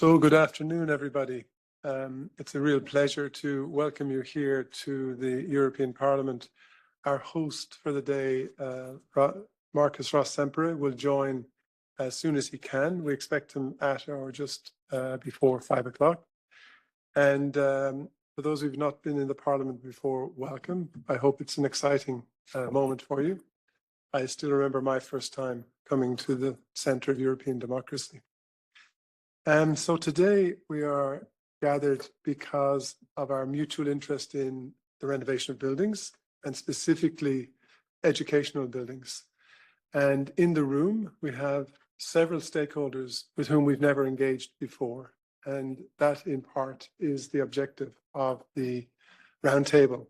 So good afternoon, everybody. It's a real pleasure to welcome you here to the European Parliament. Our host for the day, Marcos Ros Sempere, will join as soon as he can. We expect him at or just before 5 o'clock. And for those who've not been in the Parliament before, welcome. I hope it's an exciting moment for you. I still remember my first time coming to the Centre of European Democracy. So today we are gathered because of our mutual interest in the renovation of buildings and specifically educational buildings. And in the room, we have several stakeholders with whom we've never engaged before. And that in part is the objective of the Roundtable,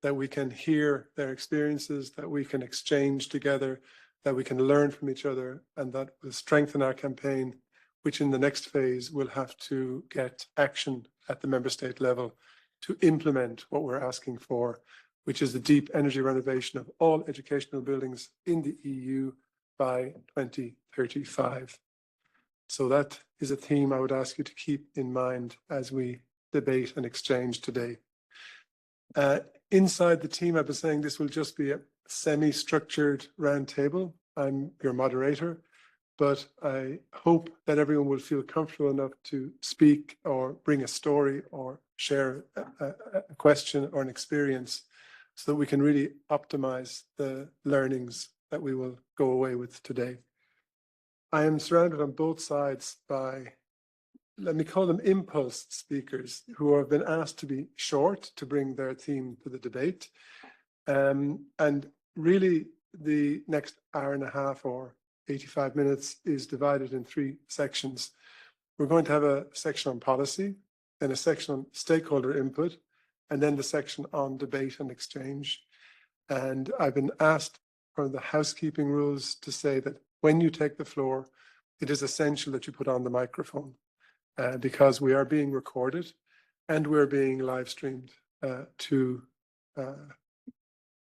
that we can hear their experiences, that we can exchange together, that we can learn from each other, and that will strengthen our campaign, which in the next phase will have to get action at the member state level to implement what we're asking for, which is the deep energy renovation of all educational buildings in the EU by 2035. So that is a theme I would ask you to keep in mind as we debate and exchange today. Inside the team, I've been saying this will just be a semi-structured roundtable. I'm your moderator, but I hope that everyone will feel comfortable enough to speak or bring a story or share a question or an experience so that we can really optimize the learnings that we will go away with today. I am surrounded on both sides by, let me call them impulse speakers, who have been asked to be short to bring their theme to the debate. And really the next hour and a half or 85 minutes is divided in 3 sections. We're going to have a section on policy, then a section on stakeholder input, and then the section on debate and exchange. And I've been asked for the housekeeping rules to say that when you take the floor, it is essential that you put on the microphone because we are being recorded and we're being live streamed to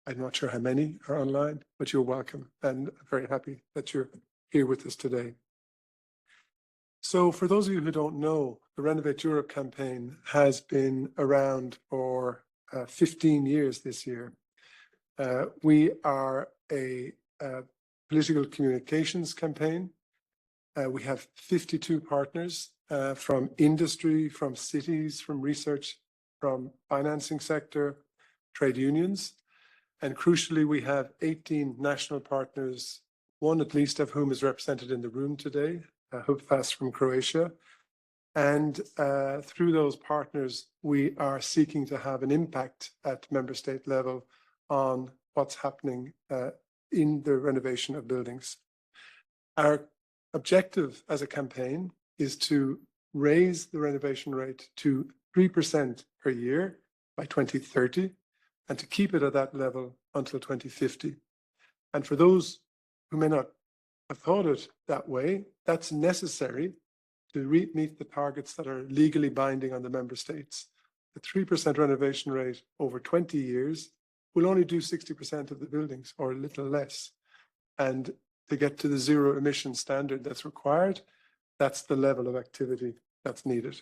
I'm not sure how many are online, but you're welcome, and I'm very happy that you're here with us today. So for those of you who don't know, the Renovate Europe campaign has been around for 15 years this year. We are a political communications campaign. We have 52 partners from industry, from cities, from research, from financing sector, trade unions. And crucially, we have 18 national partners, one at least of whom is represented in the room today, Hubfast from Croatia. And through those partners, we are seeking to have an impact at member state level on what's happening in the renovation of buildings. Our objective as a campaign is to raise the renovation rate to 3% per year by 2030. And to keep it at that level until 2050. And for those who may not have thought it that way, that's necessary to meet the targets that are legally binding on the member states. The 3% renovation rate over 20 years will only do 60% of the buildings or a little less. And to get to the zero emission standard that's required, that's the level of activity that's needed.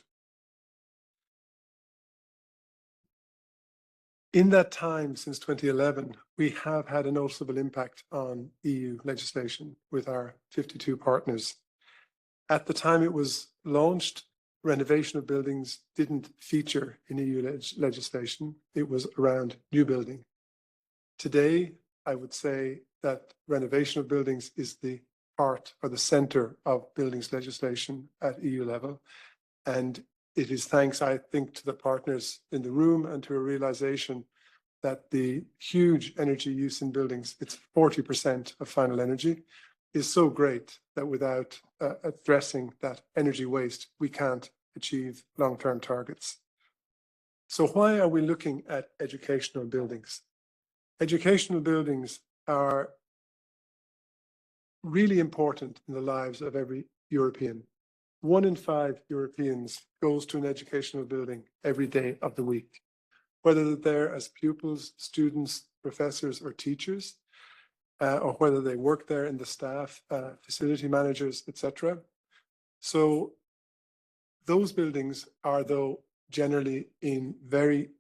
In that time, since 2011, we have had a noticeable impact on EU legislation with our 52 partners. At the time it was launched, renovation of buildings didn't feature in EU legislation. It was around new building. Today, I would say that renovation of buildings is the heart or the center of buildings legislation at EU level. And it is thanks, I think, to the partners in the room and to a realization that the huge energy use in buildings, it's 40% of final energy, is so great that without addressing that energy waste, we can't achieve long-term targets. So why are we looking at educational buildings? Educational buildings are really important in the lives of every European. 1 in 5 Europeans goes to an educational building every day of the week, whether they're as pupils, students, professors, or teachers, or whether they work there in the staff, facility managers, etc. So Those buildings are, though, generally in very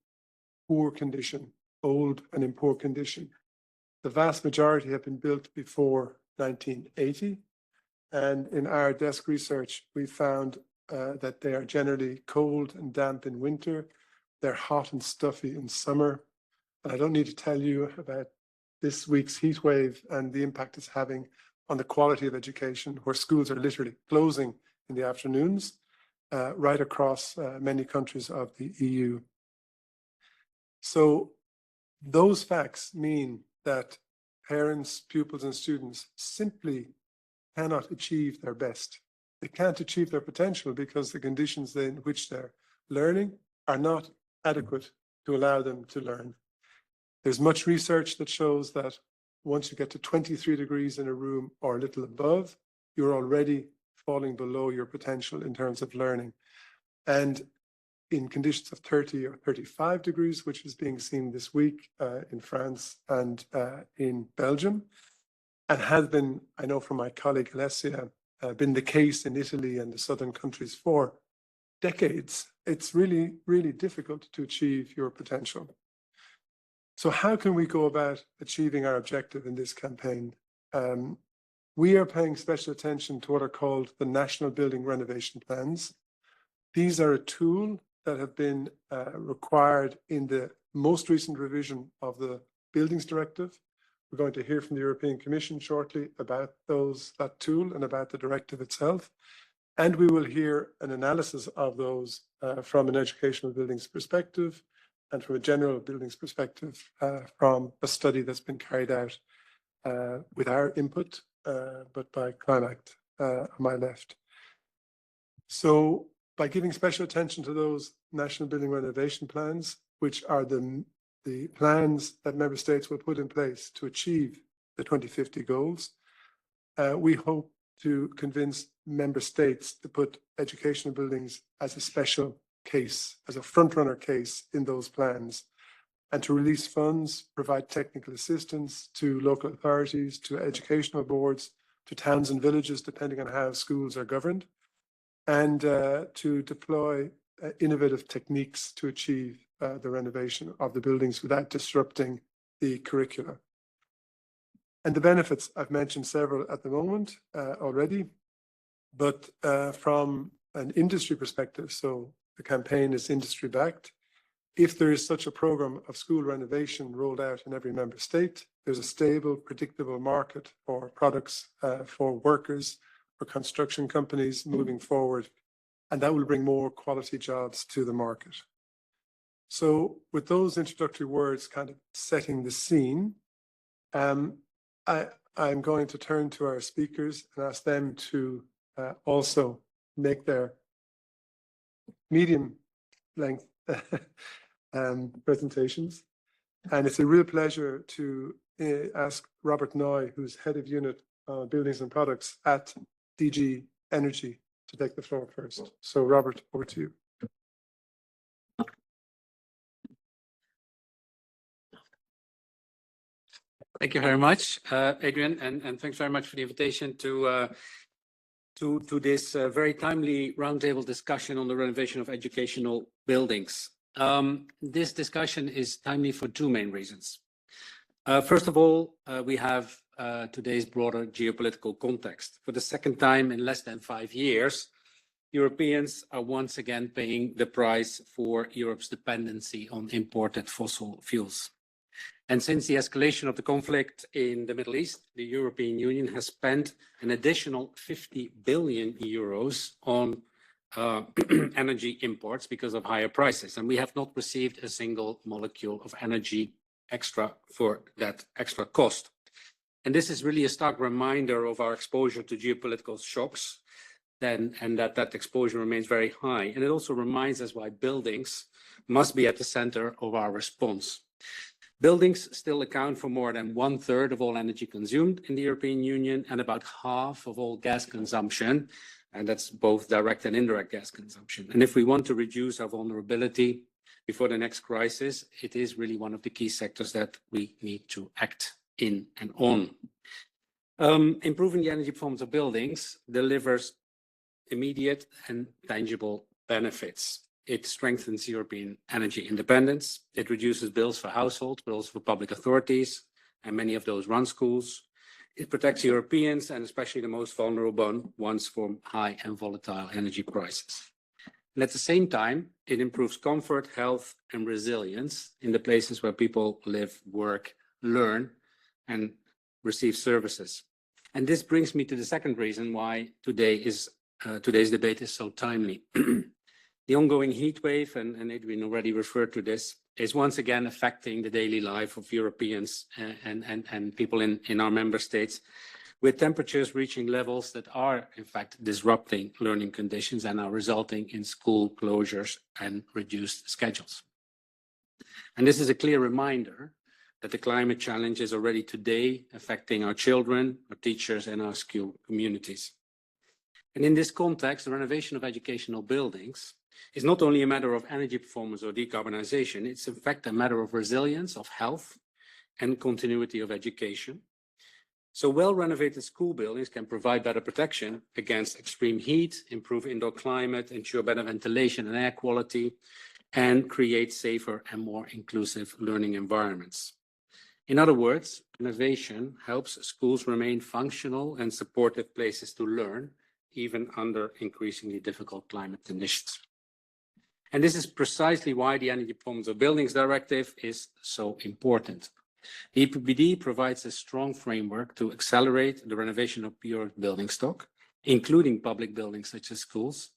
poor condition, old and in poor condition. The vast majority have been built before 1980. And in our desk research, we found that they are generally cold and damp in winter. They're hot and stuffy in summer. And I don't need to tell you about this week's heat wave and the impact it's having on the quality of education, where schools are literally closing in the afternoons right across many countries of the EU. So those facts mean that parents, pupils, and students simply cannot achieve their best. They can't achieve their potential because the conditions in which they're learning are not adequate to allow them to learn. There's much research that shows that once you get to 23 degrees in a room or a little above, you're already falling below your potential in terms of learning. And in conditions of 30 or 35 degrees, which is being seen this week in France and in Belgium, and has been, I know from my colleague Alessia, been the case in Italy and the southern countries for decades, it's really, really difficult to achieve your potential. So how can we go about achieving our objective in this campaign? We are paying special attention to what are called the National Building Renovation Plans. These are a tool that have been required in the most recent revision of the Buildings Directive. We're going to hear from the European Commission shortly about that tool and about the directive itself. And we will hear an analysis of those from an educational buildings perspective and from a general buildings perspective from a study that's been carried out with our input, but by CLIMACT on my left. So by giving special attention to those national building renovation plans, which are the plans that member states will put in place to achieve the 2050 goals, we hope to convince member states to put educational buildings as a special case, as a front-runner case in those plans, and to release funds, provide technical assistance to local authorities, to educational boards, to towns and villages, depending on how schools are governed, and to deploy innovative techniques to achieve the renovation of the buildings without disrupting the curricula. And the benefits, I've mentioned several at the moment already, but from an industry perspective, so the campaign is industry backed. If there is such a program of school renovation rolled out in every member state, there's a stable, predictable market for products, for workers, for construction companies moving forward, and that will bring more quality jobs to the market. So with those introductory words kind of setting the scene, I'm going to turn to our speakers and ask them to also make their medium length presentations. And it's a real pleasure to ask Robert Noy, who's head of unit buildings and products at DG Energy, to take the floor first. So Robert, over to you. Thank you very much, Adrian, and thanks very much for the invitation to this very timely roundtable discussion on the renovation of educational buildings. This discussion is timely for two main reasons. First of all, we have today's broader geopolitical context. For the second time in less than 5 years, Europeans are once again paying the price for Europe's dependency on imported fossil fuels. And since the escalation of the conflict in the Middle East, the European Union has spent an additional 50 billion euros on energy imports because of higher prices. And we have not received a single molecule of energy extra for that extra cost. And this is really a stark reminder of our exposure to geopolitical shocks, and that exposure remains very high. And it also reminds us why buildings must be at the center of our response. Buildings still account for more than 1/3 of all energy consumed in the European Union and about half of all gas consumption, and that's both direct and indirect gas consumption. And if we want to reduce our vulnerability before the next crisis, it is really one of the key sectors that we need to act in and on. Improving the energy performance of buildings delivers immediate and tangible benefits. It strengthens European energy independence. It reduces bills for households, but also for public authorities, and many of those run schools. It protects Europeans and especially the most vulnerable ones from high and volatile energy prices. And at the same time, it improves comfort, health, and resilience in the places where people live, work, learn, and receive services. And this brings me to the second reason why today's debate is so timely. The ongoing heat wave, and Adrian already referred to this, is once again affecting the daily life of Europeans and people in our member states, with temperatures reaching levels that are, in fact, disrupting learning conditions and are resulting in school closures and reduced schedules. And this is a clear reminder that the climate challenge is already today affecting our children, our teachers, and our school communities. And in this context, the renovation of educational buildings is not only a matter of energy performance or decarbonization, it's in fact a matter of resilience, of health, and continuity of education. So well-renovated school buildings can provide better protection against extreme heat, improve indoor climate, ensure better ventilation and air quality, and create safer and more inclusive learning environments. In other words, renovation helps schools remain functional and supportive places to learn, even under increasingly difficult climate conditions. And this is precisely why the Energy Performance of Buildings Directive is so important. The EPBD provides a strong framework to accelerate the renovation of pure building stock, including public buildings such as schools,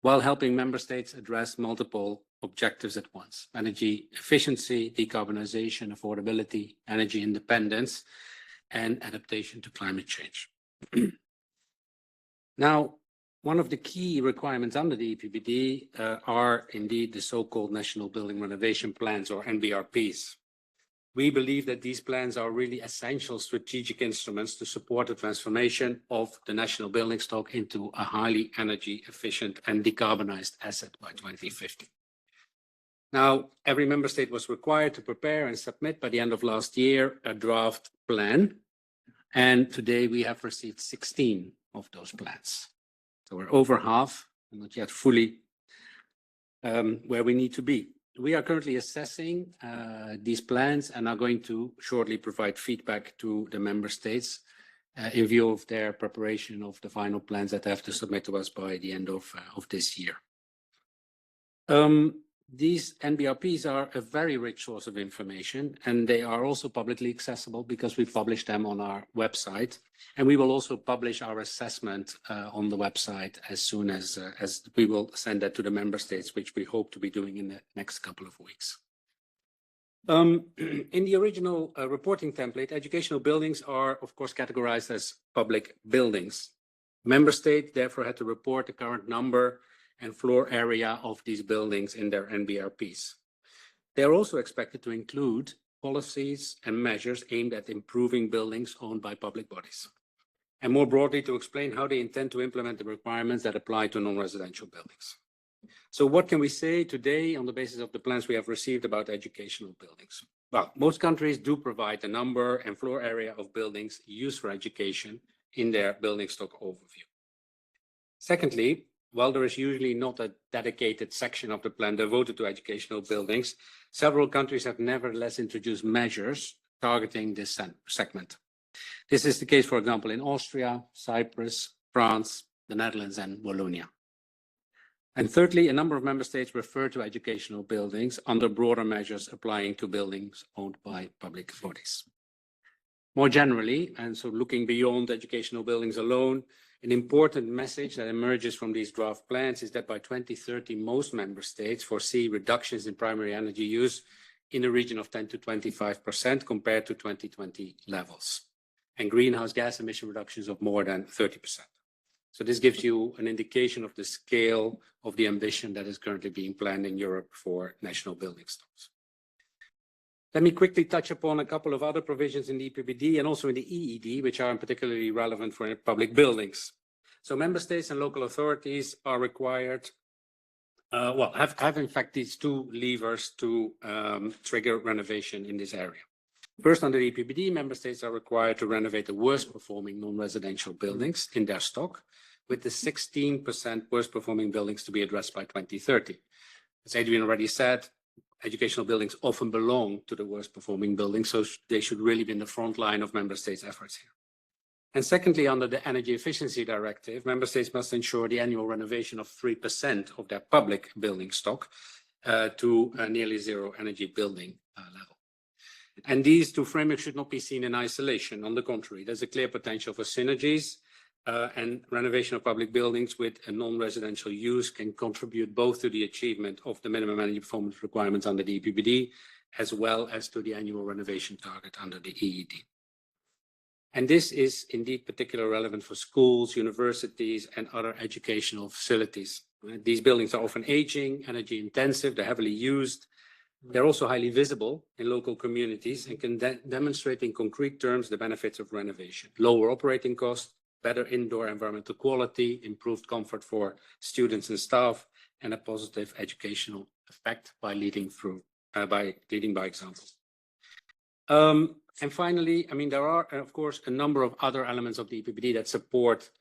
while helping member states address multiple objectives at once: energy efficiency, decarbonization, affordability, energy independence, and adaptation to climate change. Now, one of the key requirements under the EPBD are indeed the so-called National Building Renovation Plans, or NBRPs. We believe that these plans are really essential strategic instruments to support the transformation of the national building stock into a highly energy efficient and decarbonized asset by 2050. Now, every member state was required to prepare and submit by the end of last year a draft plan. And today we have received 16 of those plans. So we're over half, and not yet fully where we need to be. We are currently assessing these plans and are going to shortly provide feedback to the member states in view of their preparation of the final plans that they have to submit to us by the end of this year. These NBRPs are a very rich source of information, and they are also publicly accessible because we publish them on our website. And we will also publish our assessment on the website as soon as we will send that to the member states, which we hope to be doing in the next couple of weeks. In the original reporting template, educational buildings are, of course, categorized as public buildings. Member states therefore had to report the current number and floor area of these buildings in their NBRPs. They are also expected to include policies and measures aimed at improving buildings owned by public bodies, and more broadly to explain how they intend to implement the requirements that apply to non-residential buildings. So what can we say today on the basis of the plans we have received about educational buildings? Well, most countries do provide the number and floor area of buildings used for education in their building stock overview. Secondly, while there is usually not a dedicated section of the plan devoted to educational buildings, several countries have nevertheless introduced measures targeting this segment. This is the case, for example, in Austria, Cyprus, France, the Netherlands, and Wallonia. And thirdly, a number of member states refer to educational buildings under broader measures applying to buildings owned by public bodies. More generally, and so looking beyond educational buildings alone, an important message that emerges from these draft plans is that by 2030, most member states foresee reductions in primary energy use in the region of 10 to 25% compared to 2020 levels, and greenhouse gas emission reductions of more than 30%. So this gives you an indication of the scale of the ambition that is currently being planned in Europe for national building stocks. Let me quickly touch upon a couple of other provisions in the EPBD and also in the EED, which are particularly relevant for public buildings. So member states and local authorities are required, have in fact these two levers to trigger renovation in this area. First, under the EPBD, member states are required to renovate the worst performing non-residential buildings in their stock with the 16% worst performing buildings to be addressed by 2030. As Adrian already said, educational buildings often belong to the worst performing buildings, so they should really be in the front line of member states' efforts here. And secondly, under the Energy Efficiency Directive, member states must ensure the annual renovation of 3% of their public building stock to a nearly zero energy building level. And these two frameworks should not be seen in isolation. On the contrary, there's a clear potential for synergies, and renovation of public buildings with a non-residential use can contribute both to the achievement of the minimum energy performance requirements under the EPBD, as well as to the annual renovation target under the EED. And this is indeed particularly relevant for schools, universities, and other educational facilities. These buildings are often aging, energy intensive, they're heavily used. They're also highly visible in local communities and can demonstrate in concrete terms the benefits of renovation: lower operating costs, better indoor environmental quality, improved comfort for students and staff, and a positive educational effect by leading by example. And finally, I mean, there are, of course, a number of other elements of the EPBD that support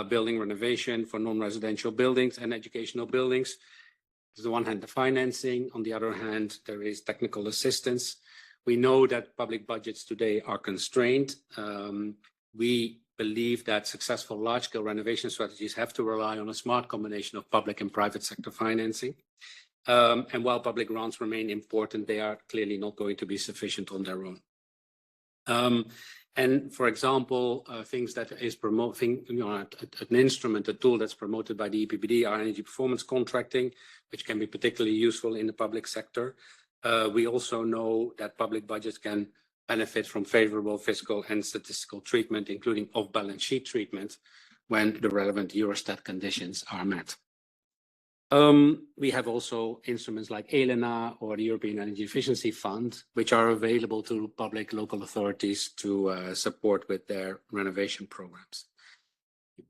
building renovation for non-residential buildings and educational buildings. On the one hand, the financing. On the other hand, there is technical assistance. We know that public budgets today are constrained. We believe that successful large-scale renovation strategies have to rely on a smart combination of public and private sector financing. And while public grants remain important, they are clearly not going to be sufficient on their own. And for example, things that is promoting, an instrument, a tool that's promoted by the EPBD are energy performance contracting, which can be particularly useful in the public sector. We also know that public budgets can benefit from favorable fiscal and statistical treatment, including off-balance sheet treatment, when the relevant Eurostat conditions are met. We have also instruments like ELENA or the European Energy Efficiency Fund, which are available to public local authorities to support with their renovation programs.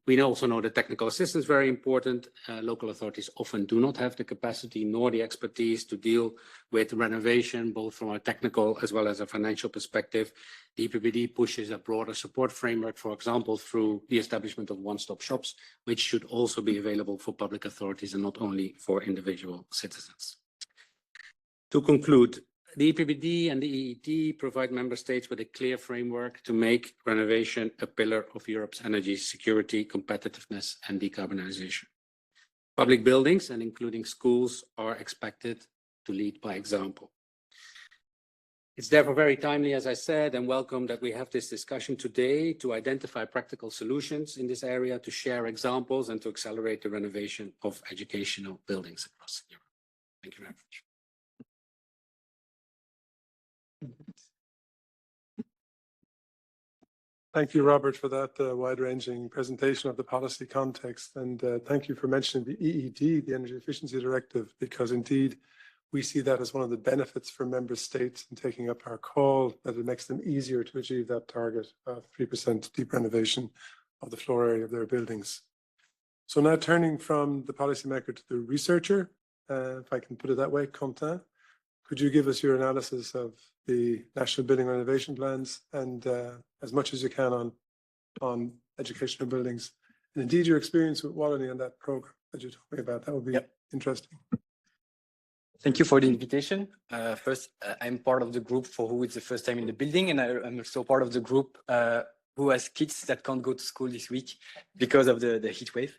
We also know that technical assistance is very important. Local authorities often do not have the capacity nor the expertise to deal with renovation, both from a technical as well as a financial perspective. The EPBD pushes a broader support framework, for example, through the establishment of one-stop shops, which should also be available for public authorities and not only for individual citizens. To conclude, the EPBD and the EED provide member states with a clear framework to make renovation a pillar of Europe's energy security, competitiveness, and decarbonization. Public buildings, and including schools, are expected to lead by example. It's therefore very timely, as I said, and welcome that we have this discussion today to identify practical solutions in this area, to share examples, and to accelerate the renovation of educational buildings across Europe. Thank you very much. Thank you, Robert, for that wide-ranging presentation of the policy context. And thank you for mentioning the EED, the Energy Efficiency Directive, because indeed we see that as one of the benefits for member states in taking up our call, that it makes them easier to achieve that target of 3% deep renovation of the floor area of their buildings. So now turning from the policymaker to the researcher, if I can put it that way, Quentin, could you give us your analysis of the National Building Renovation Plans and as much as you can on educational buildings, and indeed your experience with Wallonie on that program that you're talking about? That would be interesting. Thank you for the invitation. First, I'm part of the group for who it's the first time in the building, and I'm also part of the group who has kids that can't go to school this week because of the heat wave.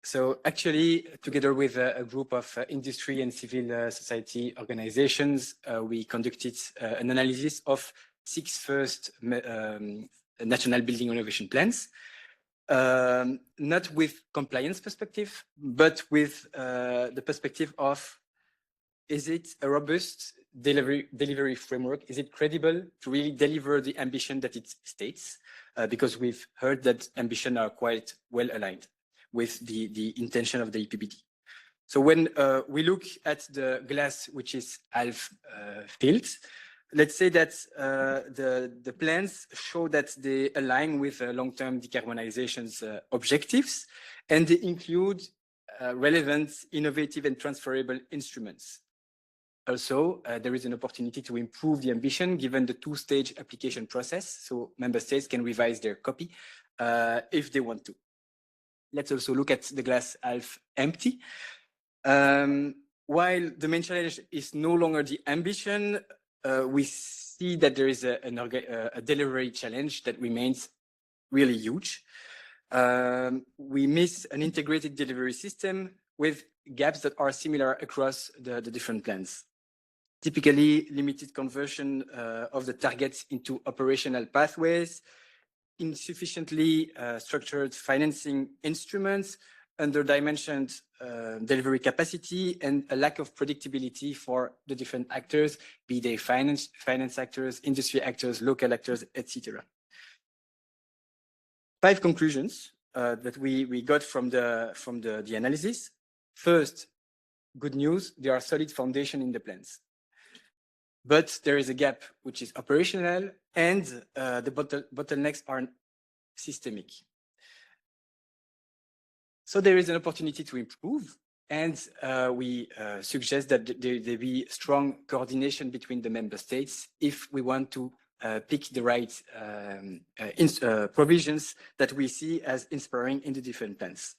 So actually, together with a group of industry and civil society organizations, we conducted an analysis of 6 first national building renovation plans, not with compliance perspective, but with the perspective of, is it a robust delivery framework? Is it credible to really deliver the ambition that it states? Because we've heard that ambition are quite well aligned with the intention of the EPBD. So when we look at the glass, which is half filled, let's say that the plans show that they align with long-term decarbonization's objectives, and they include relevant, innovative, and transferable instruments. Also, there is an opportunity to improve the ambition given the two-stage application process, so member states can revise their copy if they want to. Let's also look at the glass half empty. While the main challenge is no longer the ambition, we see that there is a delivery challenge that remains really huge. We miss an integrated delivery system with gaps that are similar across the different plans. Typically, limited conversion of the targets into operational pathways, insufficiently structured financing instruments, under-dimensioned delivery capacity, and a lack of predictability for the different actors, be they finance actors, industry actors, local actors, etc. 5 conclusions that we got from the analysis. First, good news, there are solid foundation in the plans. But there is a gap which is operational, and the bottlenecks are systemic. So there is an opportunity to improve, and we suggest that there be strong coordination between the member states if we want to pick the right provisions that we see as inspiring in the different plans.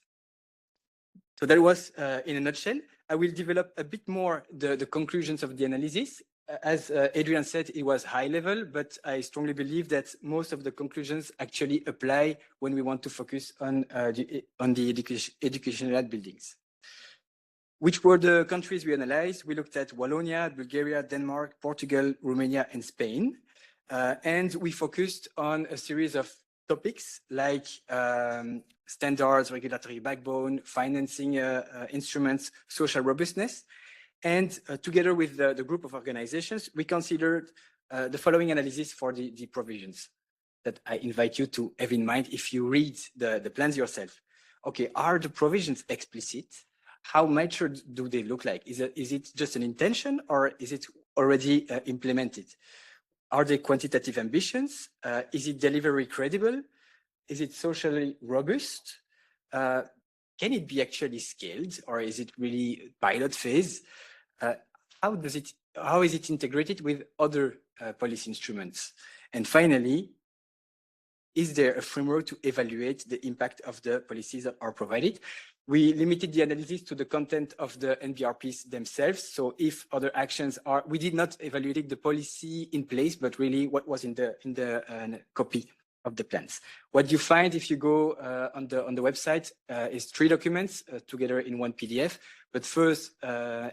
So that was in a nutshell. I will develop a bit more the conclusions of the analysis. As Adrian said, it was high level, but I strongly believe that most of the conclusions actually apply when we want to focus on the educational buildings. Which were the countries we analyzed? We looked at Wallonia, Bulgaria, Denmark, Portugal, Romania, and Spain. And we focused on a series of topics like standards, regulatory backbone, financing instruments, social robustness. And together with the group of organizations, we considered the following analysis for the provisions that I invite you to have in mind if you read the plans yourself. Okay, are the provisions explicit? How mature do they look like? Is it just an intention, or is it already implemented? Are they quantitative ambitions? Is it delivery credible? Is it socially robust? Can it be actually scaled, or is it really pilot phase? How is it integrated with other policy instruments? And finally, is there a framework to evaluate the impact of the policies that are provided? We limited the analysis to the content of the NBRPs themselves. So if other actions are, we did not evaluate the policy in place, but really what was in the copy of the plans. What you find if you go on the website is 3 documents together in one PDF. But first,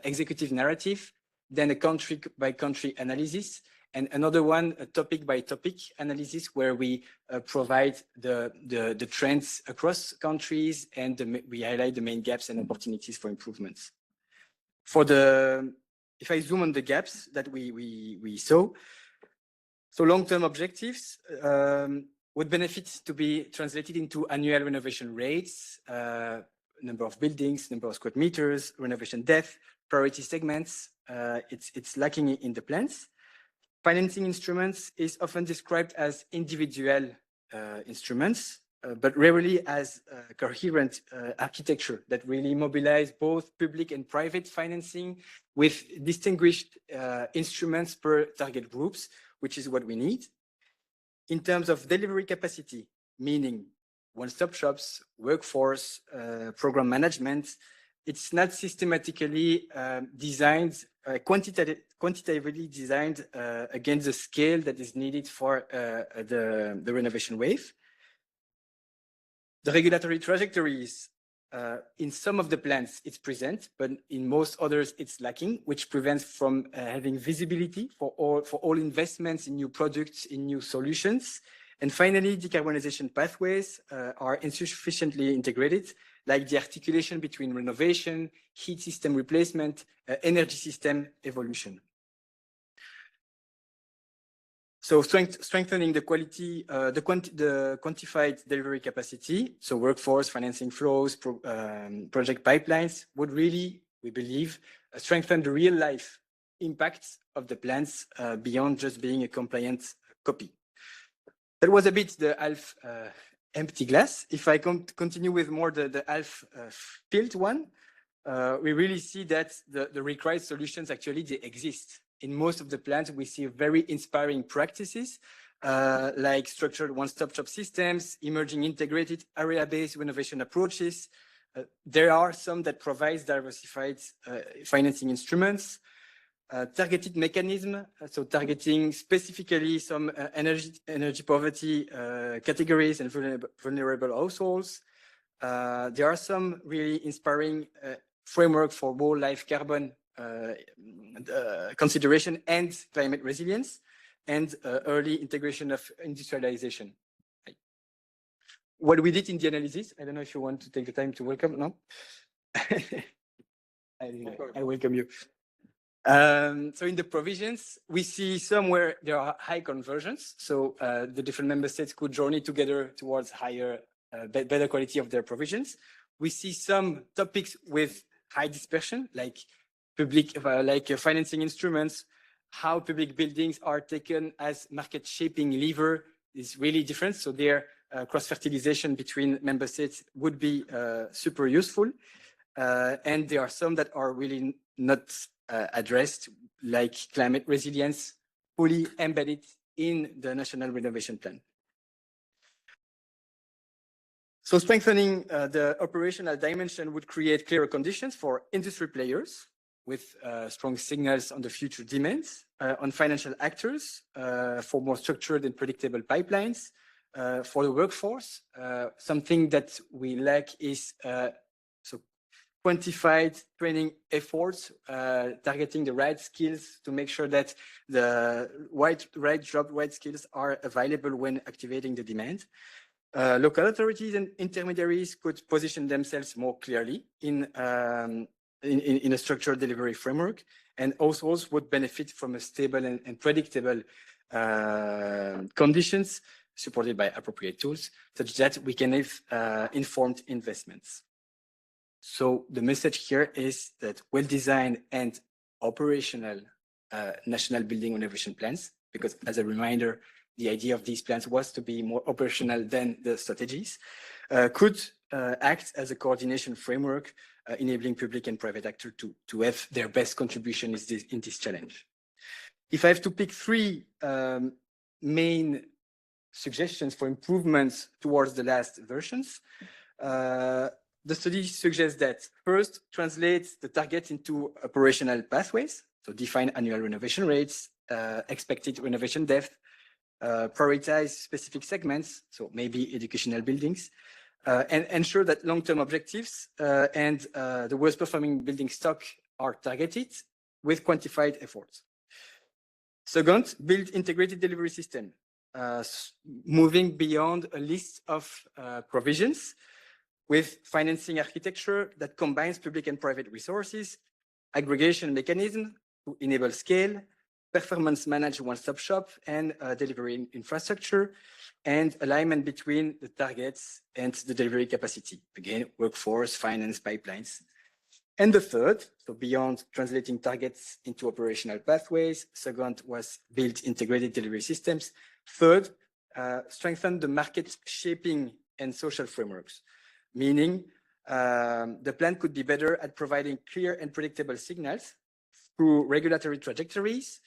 executive narrative, then a country by country analysis, and another one, a topic by topic analysis, where we provide the trends across countries, and we highlight the main gaps and opportunities for improvements. If I zoom on the gaps that we saw, so long-term objectives would benefit to be translated into annual renovation rates, number of buildings, number of square meters, renovation depth, priority segments. It's lacking in the plans. Financing instruments is often described as individual instruments, but rarely as coherent architecture that really mobilize both public and private financing with distinguished instruments per target groups, which is what we need. In terms of delivery capacity, meaning one-stop shops, workforce, program management, it's not systematically designed, quantitatively designed against the scale that is needed for the renovation wave. The regulatory trajectories, in some of the plans it's present, but in most others it's lacking, which prevents from having visibility for all investments in new products, in new solutions. And finally, decarbonization pathways are insufficiently integrated, like the articulation between renovation, heat system replacement, energy system evolution. So strengthening the quality, the quantified delivery capacity, so workforce, financing flows, project pipelines would really, we believe, strengthen the real life impacts of the plans beyond just being a compliant copy. That was a bit the half empty glass. If I continue with more the half filled one, we really see that the required solutions actually they exist. In most of the plans, we see very inspiring practices like structured one-stop shop systems, emerging integrated area-based renovation approaches. There are some that provide diversified financing instruments, targeted mechanism, so targeting specifically some energy poverty categories and vulnerable households. There are some really inspiring framework for whole life carbon consideration and climate resilience and early integration of industrialization. What we did in the analysis, I don't know if you want to take the time to welcome, no? I welcome you. So in the provisions, we see somewhere there are high conversions. So the different member states could journey together towards higher, better quality of their provisions. We see some topics with high dispersion, like public, financing instruments, how public buildings are taken as market shaping lever is really different. So their cross-fertilization between member states would be super useful. And there are some that are really not addressed, like climate resilience, fully embedded in the National Renovation Plan. So strengthening the operational dimension would create clearer conditions for industry players with strong signals on the future demands, on financial actors for more structured and predictable pipelines, for the workforce. Something that we lack is quantified training efforts, targeting the right skills to make sure that the right job, right skills are available when activating the demand. Local authorities and intermediaries could position themselves more clearly in a structured delivery framework, and also would benefit from a stable and predictable conditions supported by appropriate tools, such that we can have informed investments. So the message here is that well-designed and operational national building renovation plans, because as a reminder, the idea of these plans was to be more operational than the strategies, could act as a coordination framework, enabling public and private actors to have their best contribution in this challenge. If I have to pick three main suggestions for improvements towards the last versions, the study suggests that first, translate the target into operational pathways. So define annual renovation rates, expected renovation depth, prioritize specific segments, so maybe educational buildings, and ensure that long-term objectives and the worst performing building stock are targeted with quantified efforts. Second, build integrated delivery system, moving beyond a list of provisions with financing architecture that combines public and private resources, aggregation mechanism to enable scale, performance manage one-stop shop and delivery infrastructure, and alignment between the targets and the delivery capacity. Again, workforce, finance, pipelines. And the third, so beyond translating targets into operational pathways, second was build integrated delivery systems. Third, strengthen the market shaping and social frameworks, meaning the plan could be better at providing clear and predictable signals through regulatory trajectories,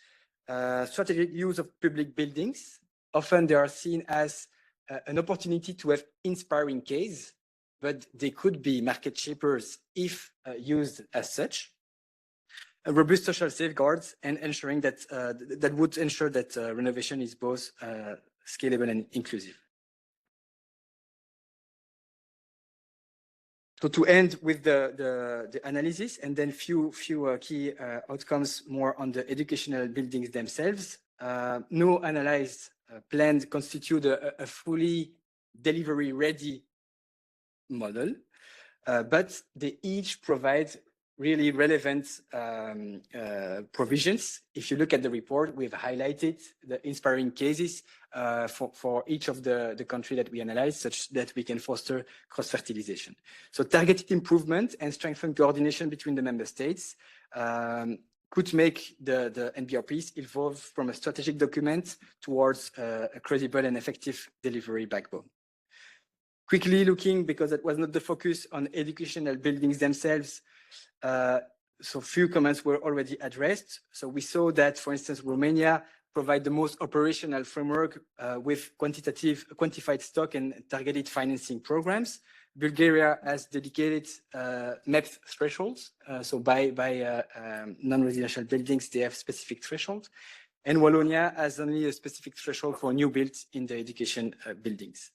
strategic use of public buildings. Often they are seen as an opportunity to have inspiring case, but they could be market shapers if used as such. Robust social safeguards and ensuring that that would ensure that renovation is both scalable and inclusive. So to end with the analysis and then few key outcomes more on the educational buildings themselves. No analyzed plans constitute a fully delivery ready model, but they each provide really relevant provisions. If you look at the report, we've highlighted the inspiring cases for each of the country that we analyze, such that we can foster cross-fertilization. So targeted improvement and strengthened coordination between the member states could make the NBRPs evolve from a strategic document towards a credible and effective delivery backbone. Quickly looking, because that was not the focus on educational buildings themselves, So few comments were already addressed. So we saw that, for instance, Romania provide the most operational framework with quantified stock and targeted financing programs. Bulgaria has dedicated MEP thresholds. So by non-residential buildings, they have specific thresholds. And Wallonia has only a specific threshold for new builds in the education buildings.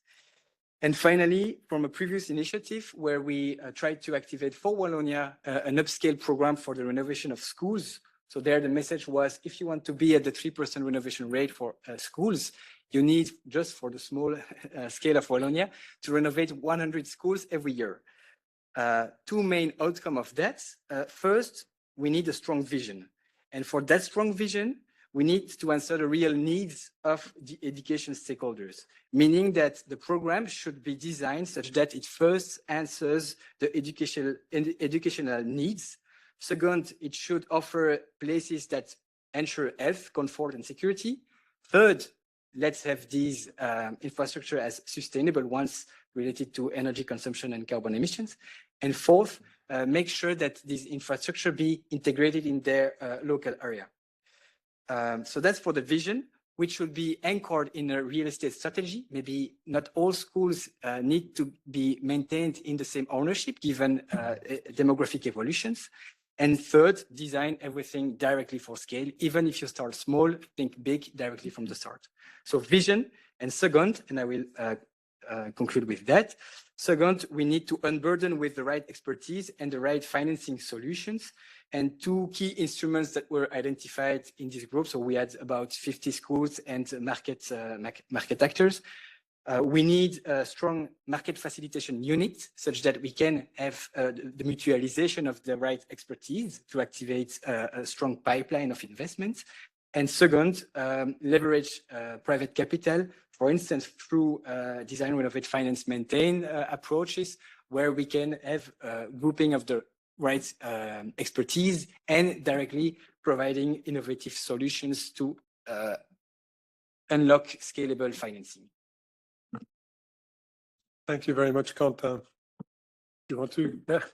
And finally, from a previous initiative where we tried to activate for Wallonia an upscale program for the renovation of schools. So there the message was, if you want to be at the 3% renovation rate for schools, you need, just for the small scale of Wallonia, to renovate 100 schools every year. Two main outcomes of that. First, we need a strong vision. And for that strong vision, we need to answer the real needs of the education stakeholders, meaning that the program should be designed such that it first answers the educational needs. Second, it should offer places that ensure health, comfort, and security. Third, let's have these infrastructure as sustainable ones related to energy consumption and carbon emissions. And fourth, make sure that this infrastructure be integrated in their local area. So that's for the vision, which should be anchored in a real estate strategy. Maybe not all schools need to be maintained in the same ownership, given demographic evolutions. And third, design everything directly for scale. Even if you start small, think big directly from the start. So vision. And second, and I will conclude with that. Second, we need to unburden with the right expertise and the right financing solutions. And two key instruments that were identified in this group. So we had about 50 schools and market actors. We need a strong market facilitation unit such that we can have the mutualization of the right expertise to activate a strong pipeline of investments. And second, leverage private capital, for instance, through design, renovate, finance, maintain approaches, where we can have a grouping of the right expertise and directly providing innovative solutions to unlock scalable financing. Thank you very much, Quentin. You want to? Yeah.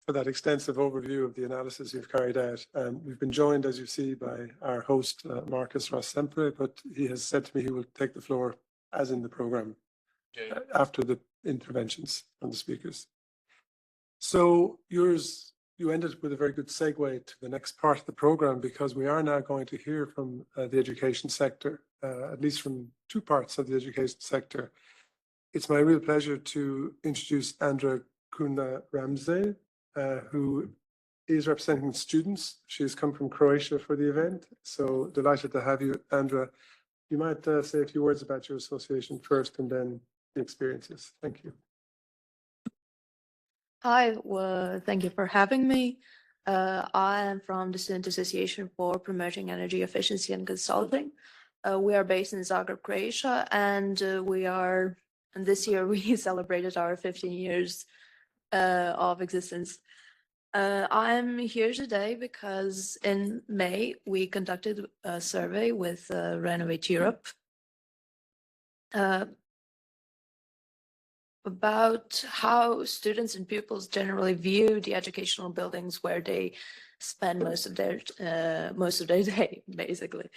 For that extensive overview of the analysis you've carried out. We've been joined, as you see, by our host, Marcos Ros Sempere, but he has said to me he will take the floor as in the program after the interventions from the speakers. So you ended with a very good segue to the next part of the program, because we are now going to hear from the education sector, at least from two parts of the education sector. It's my real pleasure to introduce Andra Kuna-Ramsey, who is representing students. She has come from Croatia for the event. So delighted to have you, Andra. You might say a few words about your association first and then the experiences. Thank you. Hi, well, thank you for having me. I am from the Student Association for Promoting Energy Efficiency and Consulting. We are based in Zagreb, Croatia, and this year we celebrated our 15 years of existence. I'm here today because in May we conducted a survey with Renovate Europe about how students and pupils generally view the educational buildings where they spend most of their day, basically.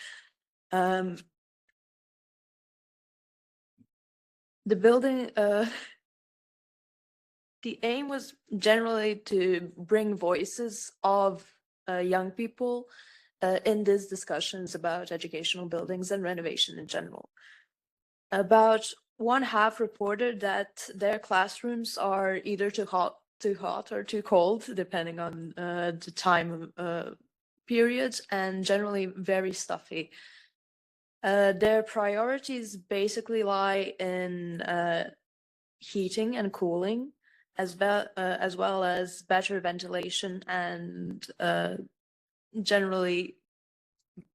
The building, the aim was generally to bring voices of young people in these discussions about educational buildings and renovation in general. About one half reported that their classrooms are either too hot or too cold, depending on the time periods, and generally very stuffy. Their priorities basically lie in heating and cooling, as well as better ventilation and generally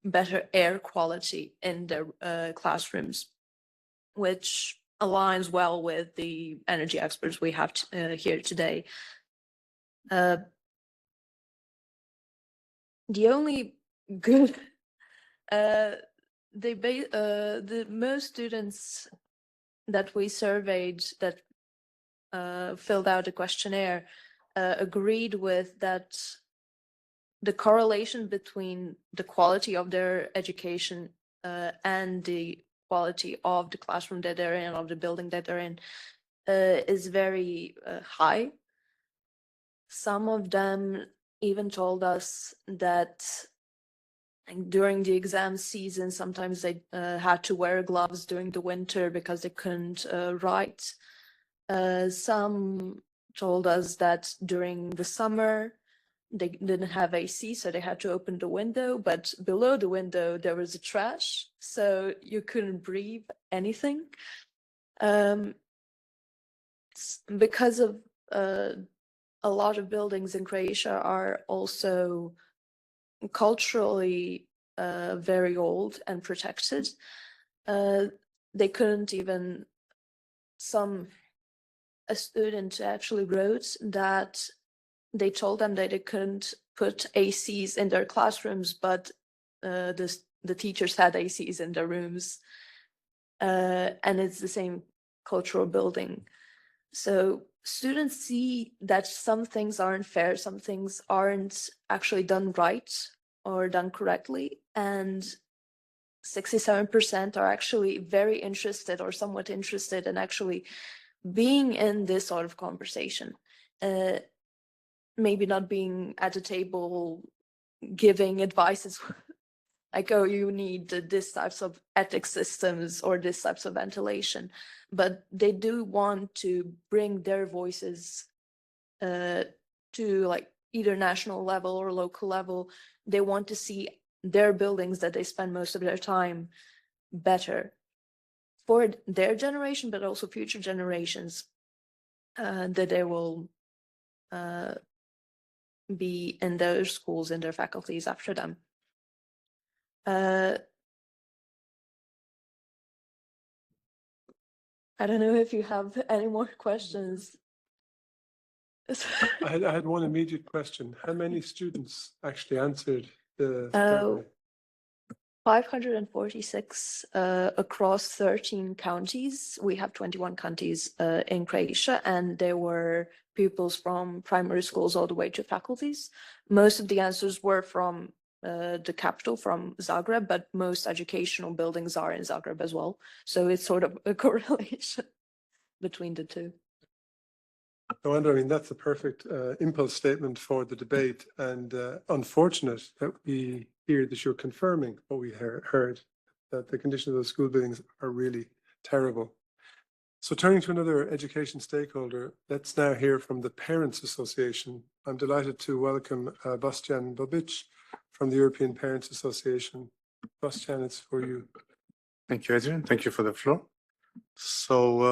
better air quality in their classrooms, which aligns well with the energy experts we have here today. The only good, the most students that we surveyed that filled out a questionnaire agreed with that the correlation between the quality of their education and the quality of the classroom that they're in, of the building that they're in, is very high. Some of them even told us that during the exam season, sometimes they had to wear gloves during the winter because they couldn't write. Some told us that during the summer, they didn't have AC, so they had to open the window, but below the window, there was a trash, so you couldn't breathe anything. Because of a lot of buildings in Croatia are also culturally very old and protected. They couldn't even, a student actually wrote that they told them that they couldn't put ACs in their classrooms, but the teachers had ACs in their rooms. And it's the same cultural building. So students see that some things aren't fair, some things aren't actually done right or done correctly. And 67% are actually very interested or somewhat interested in actually being in this sort of conversation. Maybe not being at a table giving advices like, oh, you need this types of ethic systems or this types of ventilation, but they do want to bring their voices to like either national level or local level. They want to see their buildings that they spend most of their time better for their generation, but also future generations that they will be in their schools and their faculties after them. I don't know if you have any more questions. I had one immediate question. How many students actually answered the survey? 546 across 13 counties. We have 21 counties in Croatia, and there were pupils from primary schools all the way to faculties. Most of the answers were from the capital, from Zagreb, but most educational buildings are in Zagreb as well. So it's sort of a correlation between the two. No wonder, I mean, that's a perfect impulse statement for the debate, and unfortunate that we hear that you're confirming what we heard, that the condition of those school buildings are really terrible. So turning to another education stakeholder, let's now hear from the Parents Association. I'm delighted to welcome Bastian Bobic from the European Parents Association. Bastian, it's for you. Thank you, Adrian. Thank you for the floor. So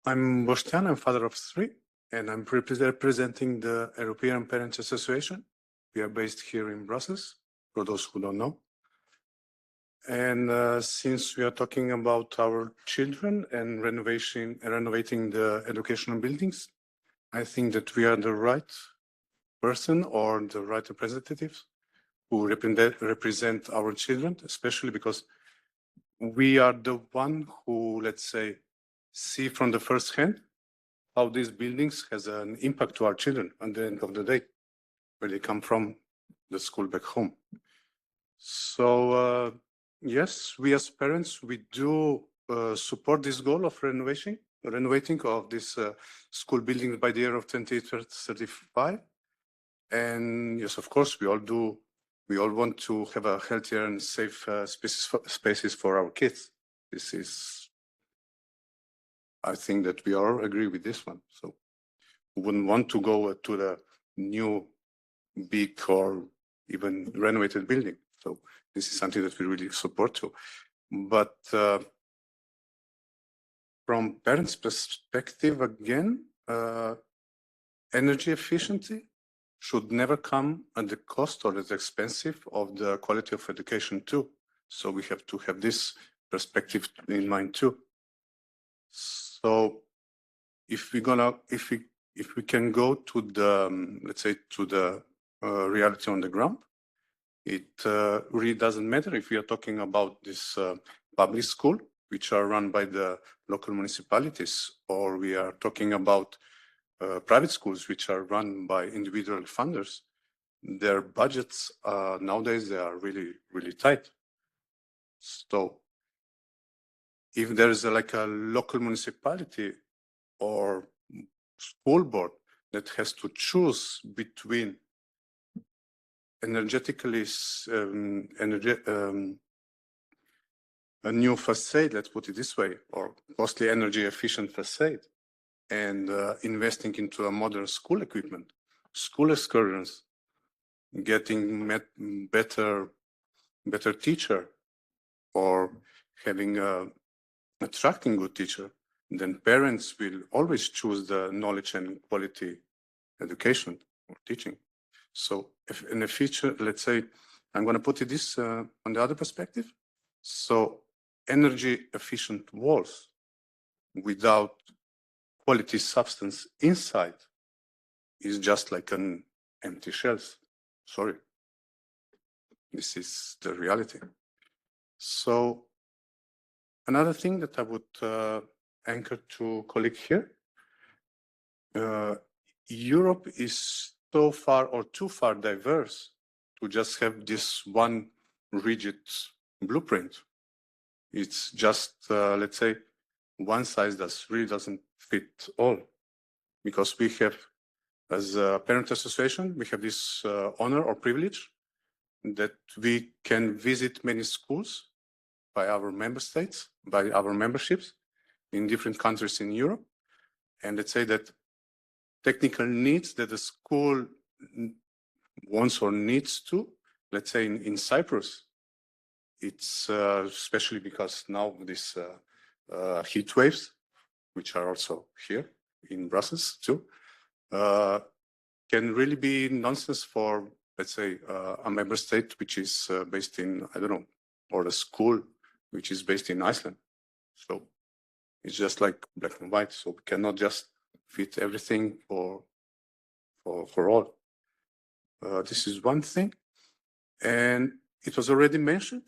I'm Bostian, I'm father of three, and I'm representing the European Parents Association. We are based here in Brussels, for those who don't know. And since we are talking about our children and renovating the educational buildings, I think that we are the right person or the right representatives who represent our children, especially because we are the one who, let's say, see from the first hand how these buildings has an impact to our children at the end of the day, where they come from the school back home. So yes, we as parents, we do support this goal of renovating of this school buildings by the year of 2035. And yes, of course, we all want to have a healthier and safe spaces for our kids. This is, I think that we all agree with this one. So we wouldn't want to go to the new big or even renovated building. So this is something that we really support too. But from parents' perspective, again, energy efficiency should never come at the cost or at the expensive of the quality of education too. So we have to have this perspective in mind too. So if we can go to the, let's say, to the reality on the ground, it really doesn't matter if we are talking about this public school, which are run by the local municipalities, or we are talking about private schools, which are run by individual funders, their budgets nowadays, they are really, really tight. So if there is like a local municipality or school board that has to choose between energetically a new facade, let's put it this way, or costly energy efficient facade, and investing into a modern school equipment, school excursions, getting better teacher, or having attracting good teacher, then parents will always choose the knowledge and quality education or teaching. So if in the future, let's say, I'm going to put it this on the other perspective. So energy efficient walls without quality substance inside is just like an empty shells. Sorry. This is the reality. So another thing that I would anchor to colleague here, Europe is so far or too far diverse to just have this one rigid blueprint. It's just, let's say, one size really doesn't fit all, because we have, as a parent association, we have this honor or privilege that we can visit many schools by our member states, by our memberships in different countries in Europe. And let's say that technical needs that the school wants or needs to, let's say in Cyprus, it's especially because now this heat waves, which are also here in Brussels too, can really be nonsense for, let's say, a member state which is based in, I don't know, or a school which is based in Iceland. So it's just like black and white. So we cannot just fit everything for all. This is one thing. And it was already mentioned,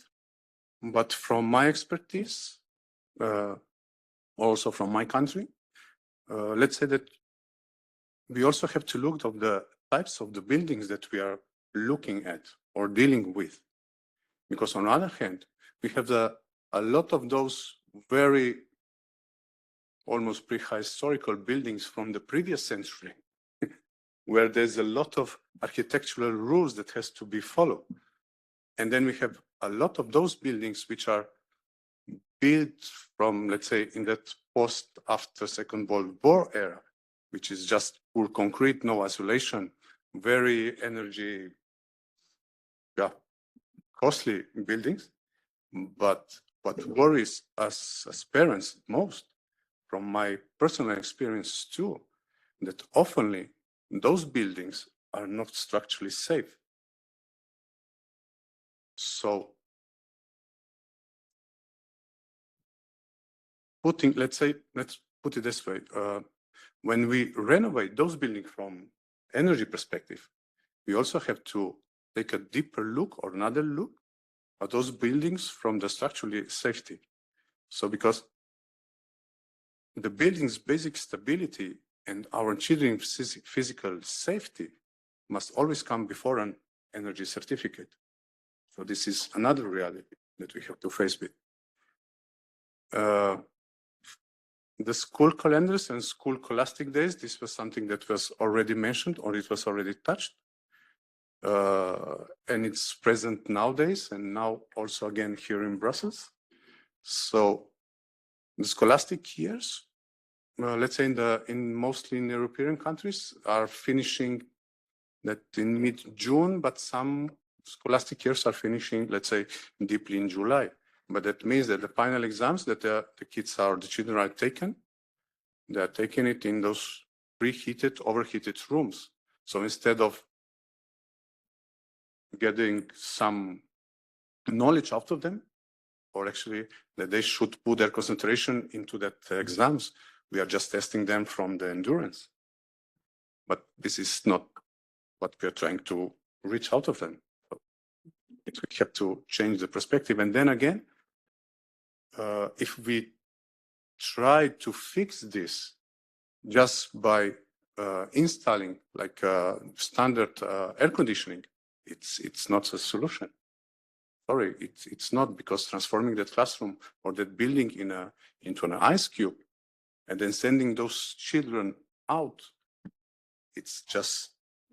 but from my expertise, also from my country, let's say that we also have to look at the types of the buildings that we are looking at or dealing with. Because on the other hand, we have a lot of those very almost prehistorical buildings from the previous century, where there's a lot of architectural rules that has to be followed. And then we have a lot of those buildings which are built from, let's say, in that post after Second World War era, which is just poor concrete, no isolation, very energy, costly buildings. But what worries us as parents most, from my personal experience too, that oftenly those buildings are not structurally safe. So let's put it this way, when we renovate those buildings from energy perspective, we also have to take a deeper look or another look at those buildings from the structurally safety. So because the building's basic stability and our children's physical safety must always come before an energy certificate. So this is another reality that we have to face with. The school calendars and school scholastic days, this was something that was already mentioned or it was already touched. And it's present nowadays and now also again here in Brussels. So the scholastic years, let's say mostly in European countries, are finishing that in mid-June, but some scholastic years are finishing, let's say, deeply in July. But that means that the final exams that the children are taken, they are taking it in those preheated, overheated rooms. So instead of getting some knowledge out of them, or actually that they should put their concentration into that exams, we are just testing them from the endurance. But this is not what we are trying to reach out of them. We have to change the perspective. And then again, if we try to fix this just by installing like standard air conditioning, it's not a solution. Sorry, it's not, because transforming that classroom or that building into an ice cube and then sending those children out, it's just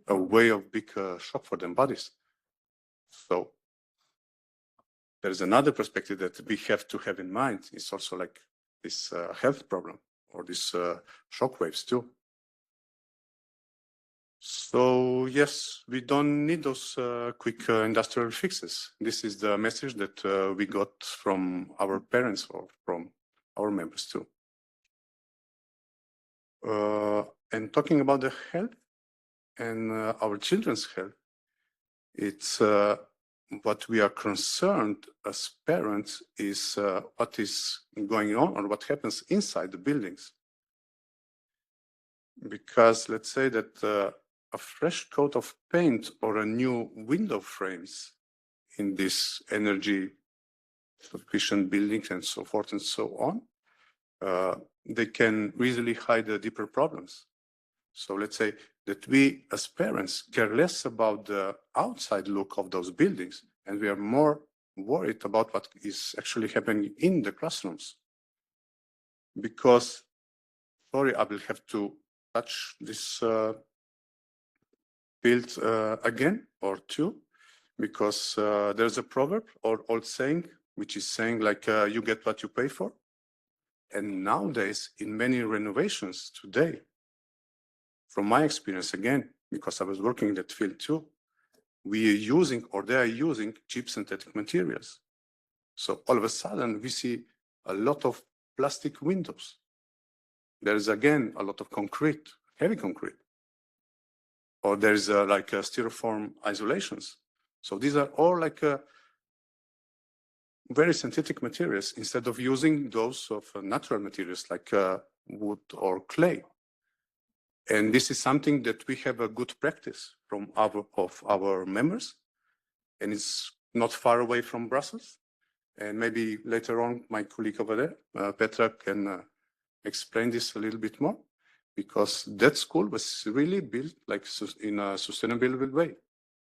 a way of big shock for their bodies. So there's another perspective that we have to have in mind. It's also like this health problem or this shock waves too. So yes, we don't need those quick industrial fixes. This is the message that we got from our parents or from our members too. And talking about the health and our children's health, it's what we are concerned as parents is what is going on or what happens inside the buildings. Because let's say that a fresh coat of paint or a new window frames in this energy sufficient buildings and so forth and so on, they can easily hide the deeper problems. So let's say that we as parents care less about the outside look of those buildings, and we are more worried about what is actually happening in the classrooms. Because, sorry, I will have to touch this field again or two, because there's a proverb or old saying, which is saying like, you get what you pay for. And nowadays, in many renovations today, from my experience again, because I was working in that field too, we are using, or they are using, cheap synthetic materials. So all of a sudden, we see a lot of plastic windows. There is again a lot of concrete, heavy concrete. Or there is like styrofoam isolations. So these are all like very synthetic materials instead of using those of natural materials like wood or clay. And this is something that we have a good practice from our members, and it's not far away from Brussels. And maybe later on, my colleague over there, Petra, can explain this a little bit more, because that school was really built like in a sustainable way.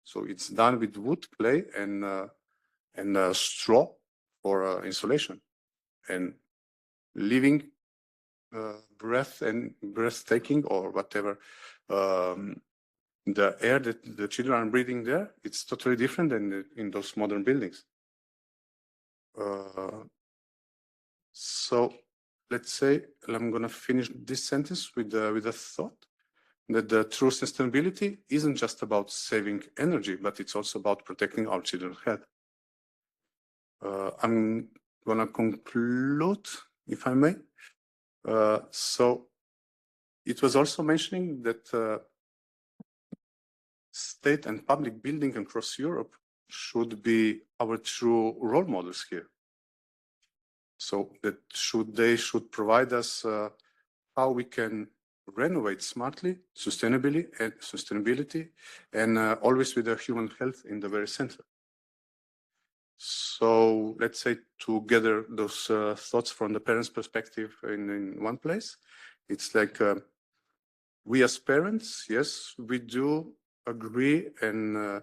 So it's done with wood, clay, and straw for insulation, and living breathtaking or whatever. The air that the children are breathing there, it's totally different than in those modern buildings. So let's say, I'm going to finish this sentence with a thought that the true sustainability isn't just about saving energy, but it's also about protecting our children's health. I'm going to conclude, if I may. So it was also mentioning that state and public building across Europe should be our true role models here. So that they should provide us how we can renovate smartly, sustainability, and always with the human health in the very center. So let's say to gather those thoughts from the parents' perspective in one place, it's like we as parents, yes, we do agree and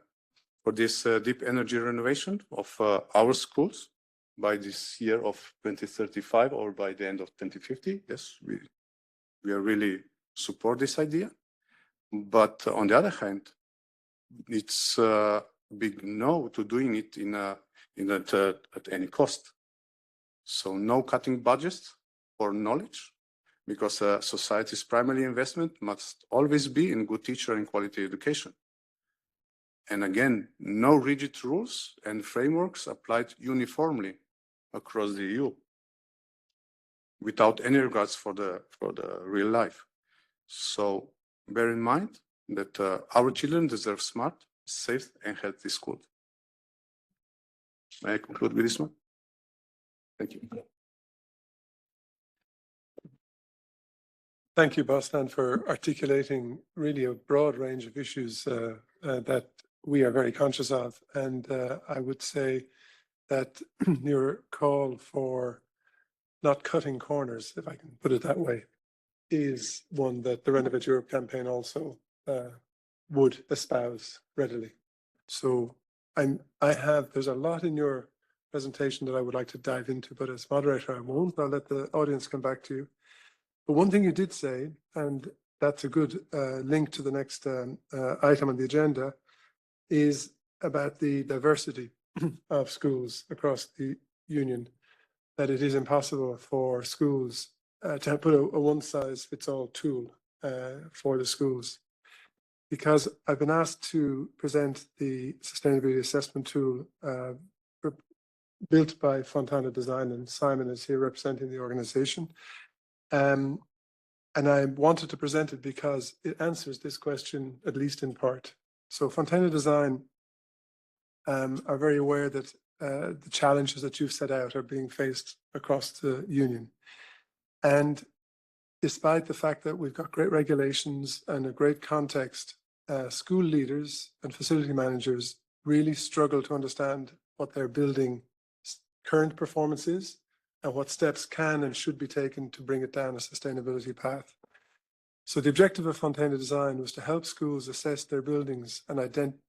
for this deep energy renovation of our schools by this year of 2035 or by the end of 2050. Yes, we are really support this idea. But on the other hand, it's a big no to doing it at any cost. So no cutting budgets for knowledge, because society's primary investment must always be in good teacher and quality education. And again, no rigid rules and frameworks applied uniformly across the EU, without any regards for the real life. So bear in mind that our children deserve smart, safe, and healthy schools. May I conclude with this one? Thank you. Thank you, Bostan, for articulating really a broad range of issues that we are very conscious of. And I would say that your call for not cutting corners, if I can put it that way, is one that the Renovate Europe campaign also would espouse readily. So there's a lot in your presentation that I would like to dive into, but as moderator, I won't. I'll let the audience come back to you. But one thing you did say, and that's a good link to the next item on the agenda, is about the diversity of schools across the union, that it is impossible for schools to put a one-size-fits-all tool for the schools. Because I've been asked to present the sustainability assessment tool built by Fontana Design, and Simon is here representing the organization. And I wanted to present it because it answers this question, at least in part. So Fontana Design are very aware that the challenges that you've set out are being faced across the union. And despite the fact that we've got great regulations and a great context, school leaders and facility managers really struggle to understand what their building current performance is and what steps can and should be taken to bring it down a sustainability path. So the objective of Fontana Design was to help schools assess their buildings and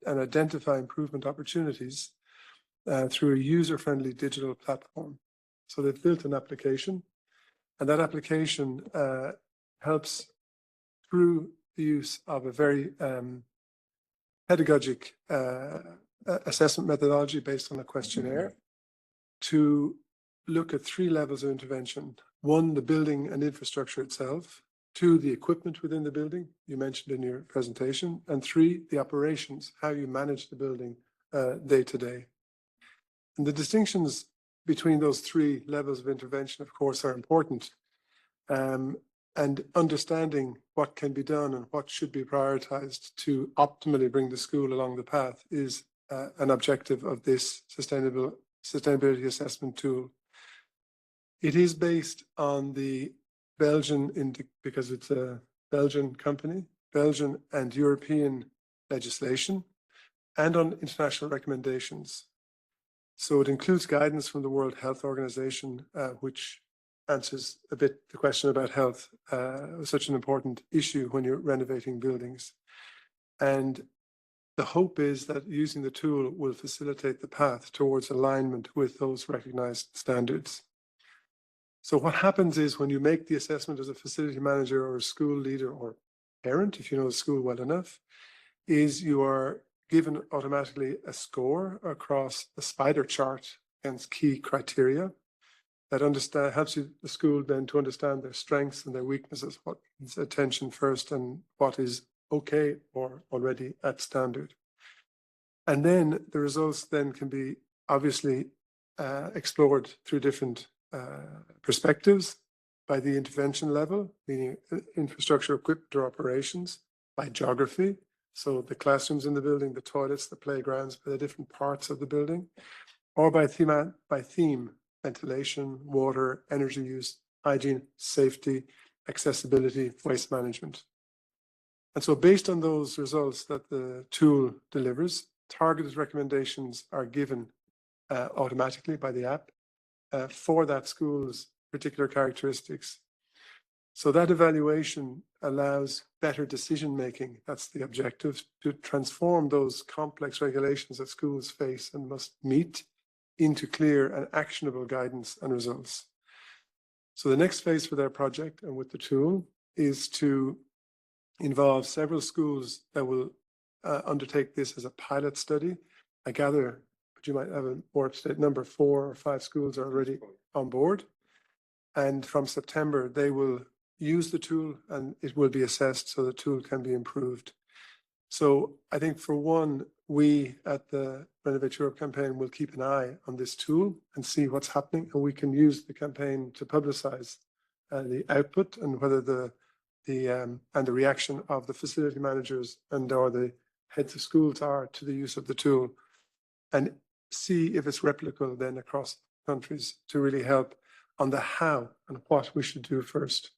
identify improvement opportunities through a user-friendly digital platform. So they've built an application, and that application helps through the use of a very pedagogic assessment methodology based on a questionnaire to look at 3 levels of intervention. 1, the building and infrastructure itself. 2, the equipment within the building, you mentioned in your presentation. And 3, the operations, how you manage the building day to day. And the distinctions between those 3 levels of intervention, of course, are important. And understanding what can be done and what should be prioritized to optimally bring the school along the path is an objective of this sustainability assessment tool. It is based on the Belgian, because it's a Belgian company, Belgian and European legislation, and on international recommendations. So it includes guidance from the World Health Organization, which answers a bit the question about health, such an important issue when you're renovating buildings. And the hope is that using the tool will facilitate the path towards alignment with those recognized standards. So what happens is when you make the assessment as a facility manager or a school leader or parent, if you know the school well enough, is you are given automatically a score across a spider chart against key criteria that helps the school then to understand their strengths and their weaknesses, what needs attention first and what is okay or already at standard. And then the results then can be obviously explored through different perspectives, by the intervention level, meaning infrastructure, equipment, or operations, by geography, so the classrooms in the building, the toilets, the playgrounds, by the different parts of the building, or by theme, ventilation, water, energy use, hygiene, safety, accessibility, waste management. And so based on those results that the tool delivers, targeted recommendations are given automatically by the app for that school's particular characteristics. So that evaluation allows better decision-making. That's the objective, to transform those complex regulations that schools face and must meet into clear and actionable guidance and results. So the next phase for their project and with the tool is to involve several schools that will undertake this as a pilot study. I gather, but you might have a more up-to-date number, 4 or 5 schools are already on board. And from September, they will use the tool and it will be assessed so the tool can be improved. So I think for one, we at the Renovate Europe campaign will keep an eye on this tool and see what's happening, and we can use the campaign to publicize the output and whether the reaction of the facility managers and or the heads of schools are to the use of the tool, and see if it's replicable then across countries to really help on the how and what we should do first.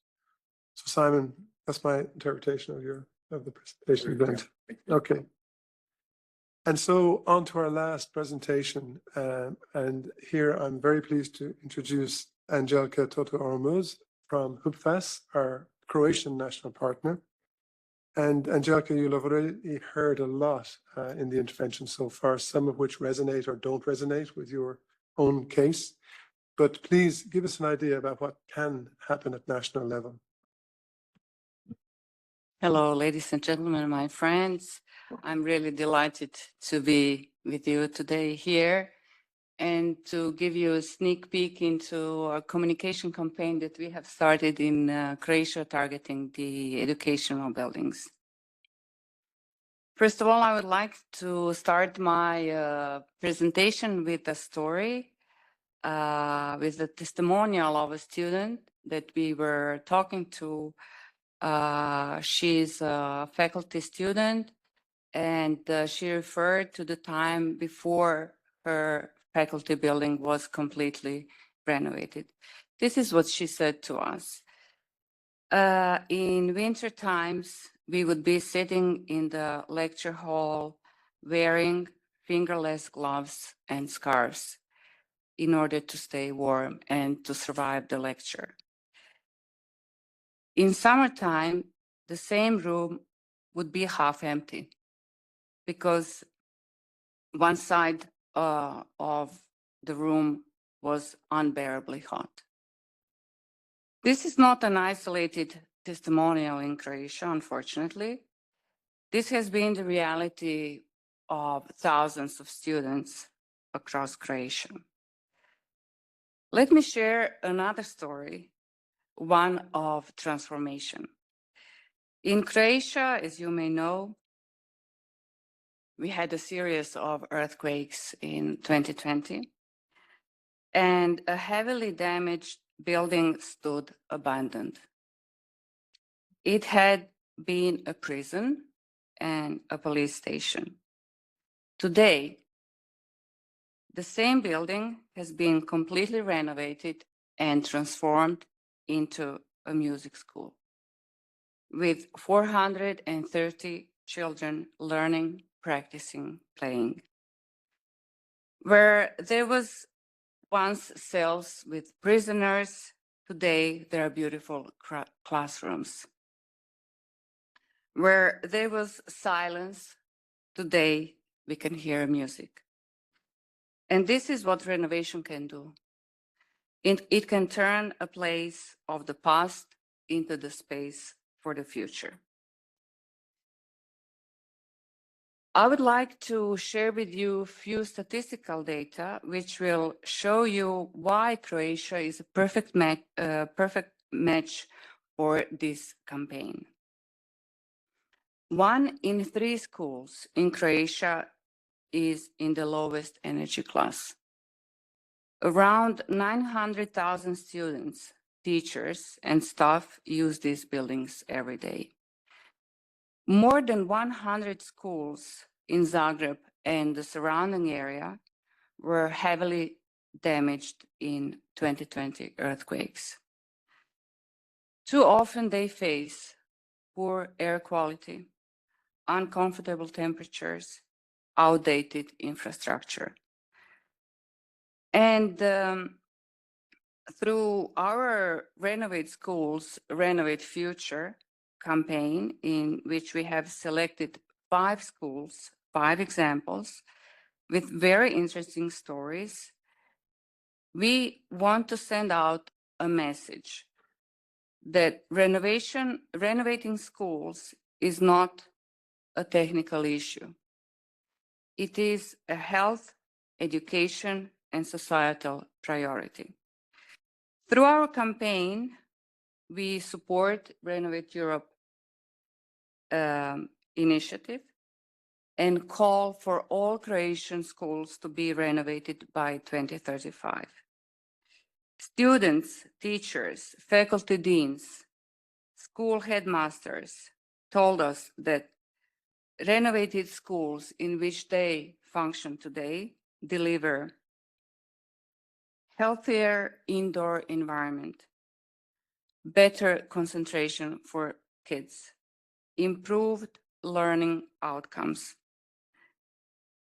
So Simon, that's my interpretation of the presentation event. Okay. And so on to our last presentation, and here I'm very pleased to introduce Angelika Toto-Ormuz from HUPFAS, our Croatian national partner. And Angelika, you'll have already heard a lot in the intervention so far, some of which resonate or don't resonate with your own case. But please give us an idea about what can happen at national level. Hello, ladies and gentlemen, my friends. I'm really delighted to be with you today here and to give you a sneak peek into a communication campaign that we have started in Croatia targeting the educational buildings. First of all, I would like to start my presentation with a story, with a testimonial of a student that we were talking to. She's a faculty student, and she referred to the time before her faculty building was completely renovated. This is what she said to us. In winter times, we would be sitting in the lecture hall wearing fingerless gloves and scarves in order to stay warm and to survive the lecture. In summertime, the same room would be half empty because one side of the room was unbearably hot. This is not an isolated testimonial in Croatia, unfortunately. This has been the reality of thousands of students across Croatia. Let me share another story, one of transformation. In Croatia, as you may know, we had a series of earthquakes in 2020, and a heavily damaged building stood abandoned. It had been a prison and a police station. Today, the same building has been completely renovated and transformed into a music school with 430 children learning, practicing, playing. Where there was once cells with prisoners, today there are beautiful classrooms. Where there was silence, today we can hear music. And this is what renovation can do. It can turn a place of the past into the space for the future. I would like to share with you a few statistical data which will show you why Croatia is a perfect match for this campaign. 1 in 3 schools in Croatia is in the lowest energy class. Around 900,000 students, teachers, and staff use these buildings every day. More than 100 schools in Zagreb and the surrounding area were heavily damaged in 2020 earthquakes. Too often they face poor air quality, uncomfortable temperatures, outdated infrastructure. And through our Renovate Schools, Renovate Future campaign, in which we have selected 5 schools, 5 examples with very interesting stories, we want to send out a message that renovating schools is not a technical issue. It is a health, education, and societal priority. Through our campaign, we support Renovate Europe initiative and call for all Croatian schools to be renovated by 2035. Students, teachers, faculty deans, school headmasters told us that renovated schools in which they function today deliver healthier indoor environment, better concentration for kids, improved learning outcomes.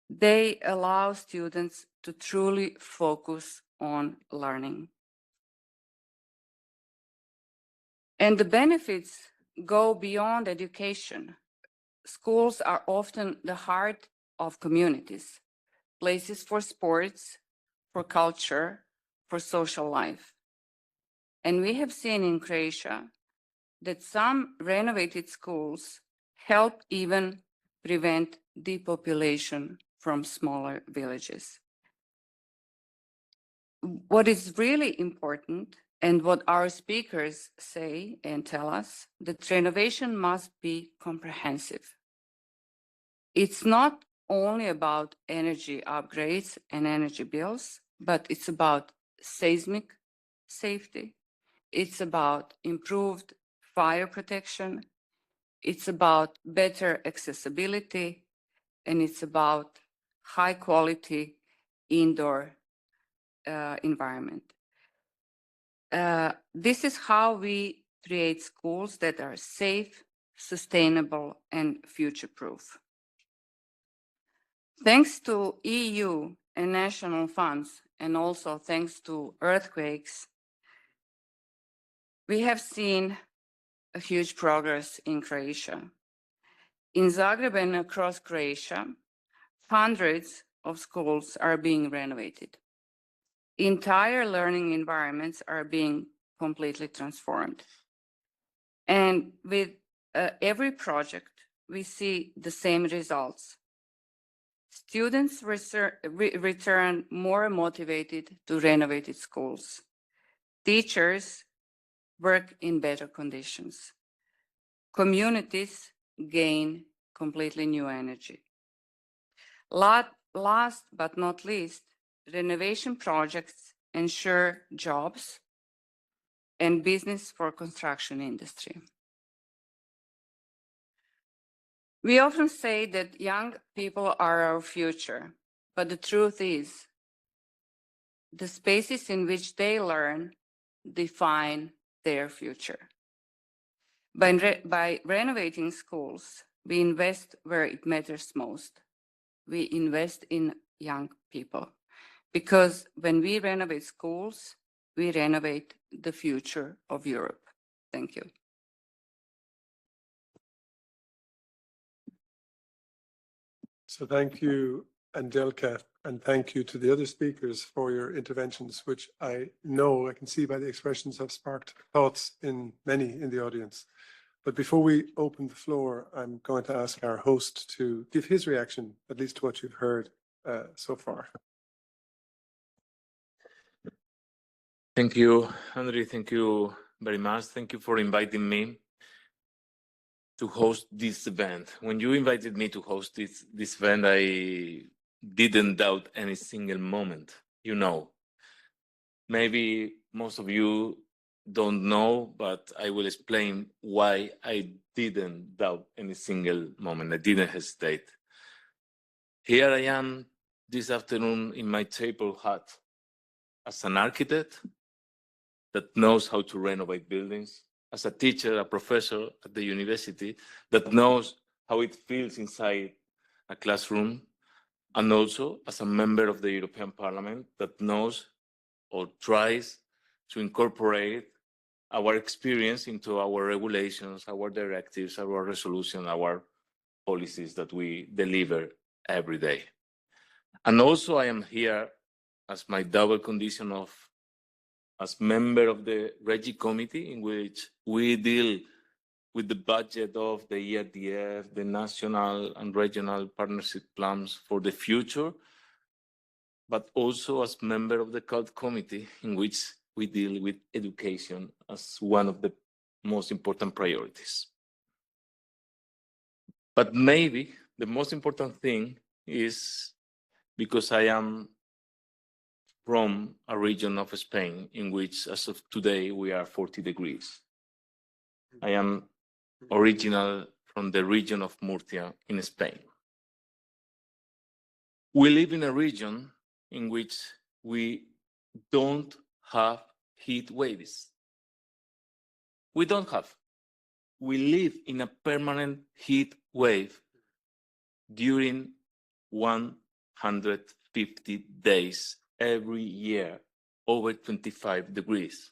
They allow students to truly focus on learning. And the benefits go beyond education. Schools are often the heart of communities, places for sports, for culture, for social life. And we have seen in Croatia that some renovated schools help even prevent depopulation from smaller villages. What is really important, and what our speakers say and tell us, that renovation must be comprehensive. It's not only about energy upgrades and energy bills, but it's about seismic safety. It's about improved fire protection. It's about better accessibility, and it's about high quality indoor environment. This is how we create schools that are safe, sustainable, and future-proof. Thanks to EU and national funds, and also thanks to earthquakes, we have seen a huge progress in Croatia. In Zagreb and across Croatia, hundreds of schools are being renovated. Entire learning environments are being completely transformed. And with every project, we see the same results. Students return more motivated to renovated schools. Teachers work in better conditions. Communities gain completely new energy. Last but not least, renovation projects ensure jobs and business for construction industry. We often say that young people are our future, but the truth is the spaces in which they learn define their future. By renovating schools, we invest where it matters most. We invest in young people, because when we renovate schools, we renovate the future of Europe. Thank you. So thank you, Andelka, and thank you to the other speakers for your interventions, which I know, I can see by the expressions, have sparked thoughts in many in the audience. But before we open the floor, I'm going to ask our host to give his reaction, at least to what you've heard so far. Thank you, Andre. Thank you very much. Thank you for inviting me to host this event. When you invited me to host this event, I didn't doubt any single moment. You know, maybe most of you don't know, but I will explain why I didn't doubt any single moment. I didn't hesitate. Here I am this afternoon in my table hat as an architect that knows how to renovate buildings, as a teacher, a professor at the university that knows how it feels inside a classroom, and also as a member of the European Parliament that knows or tries to incorporate our experience into our regulations, our directives, our resolution, our policies that we deliver every day. And also I am here as my double condition of as member of the Regi Committee, in which we deal with the budget of the ERDF, the national and regional partnership plans for the future, but also as member of the CULT Committee, in which we deal with education as one of the most important priorities. But maybe the most important thing is because I am from a region of Spain in which, as of today, we are 40 degrees. I am original from the region of Murcia in Spain. We live in a region in which we don't have heat waves. We don't have. We live in a permanent heat wave during 150 days every year, over 25 degrees.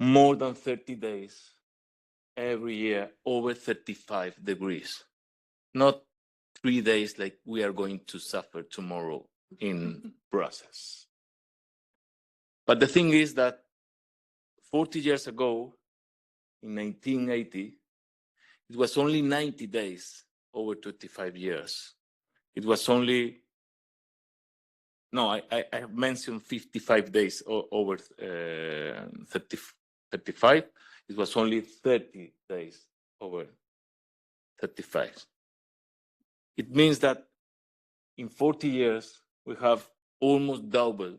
more than 30 days every year over 35 degrees, not 3 days like we are going to suffer tomorrow in Brussels. But the thing is that 40 years ago, in 1980, it was only 90 days over 25 years. It was only, no, I have mentioned 55 days over 35. It was only 30 days over 35. It means that in 40 years, we have almost doubled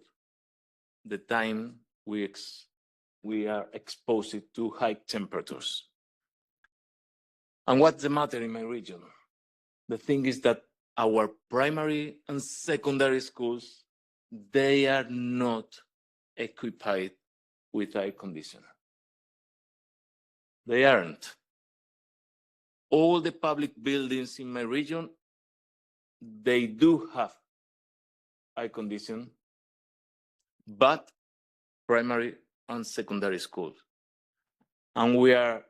the time we are exposed to high temperatures. And what's the matter in my region? The thing is that our primary and secondary schools, they are not equipped with air conditioner. They aren't. All the public buildings in my region, they do have air conditioning, but primary and secondary schools. And we are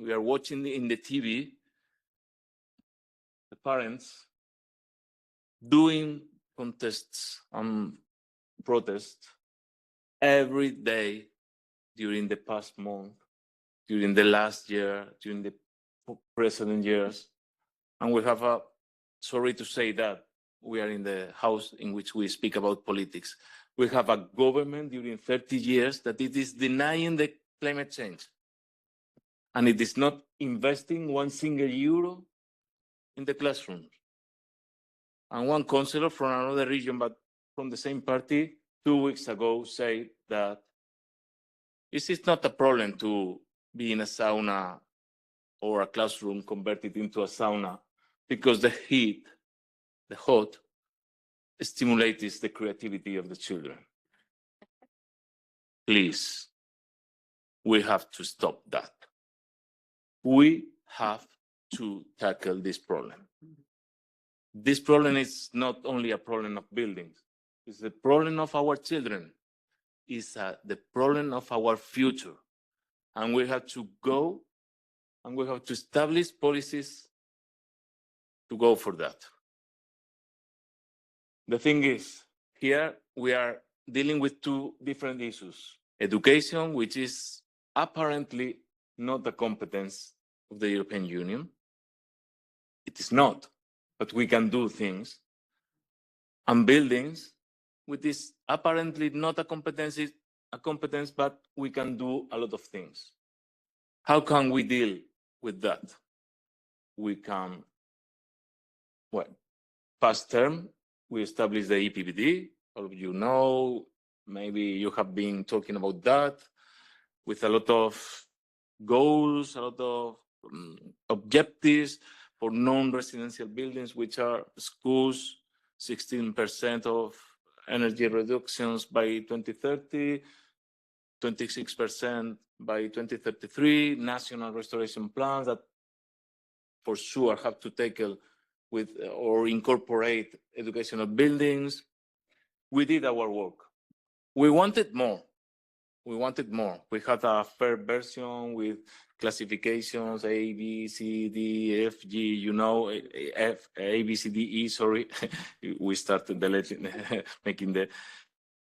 watching in the TV, the parents doing contests and protests every day during the past month, during the last year, during the present years. And we have sorry to say that, we are in the house in which we speak about politics. We have a government during 30 years that it is denying the climate change. And it is not investing one single euro in the classroom. And one councillor from another region, but from the same party, 2 weeks ago said that this is not a problem to be in a sauna or a classroom converted into a sauna, because the heat, the hot, stimulates the creativity of the children. Please, we have to stop that. We have to tackle this problem. This problem is not only a problem of buildings, it's the problem of our children. It's the problem of our future. And we have to go and we have to establish policies to go for that. The thing is, here we are dealing with two different issues. Education, which is apparently not the competence of the European Union. It is not, but we can do things. And buildings, which is apparently not a competence, but we can do a lot of things. How can we deal with that? We can, well, past term, we established the EPBD. All of you know, maybe you have been talking about that, with a lot of goals, a lot of objectives for non-residential buildings, which are schools, 16% of energy reductions by 2030, 26% by 2033, national restoration plans that for sure have to tackle with or incorporate educational buildings. We did our work. We wanted more. We wanted more. We had a fair version with classifications A, B, C, D, F, G, you know, F, A, B, C, D, E, sorry. We started making the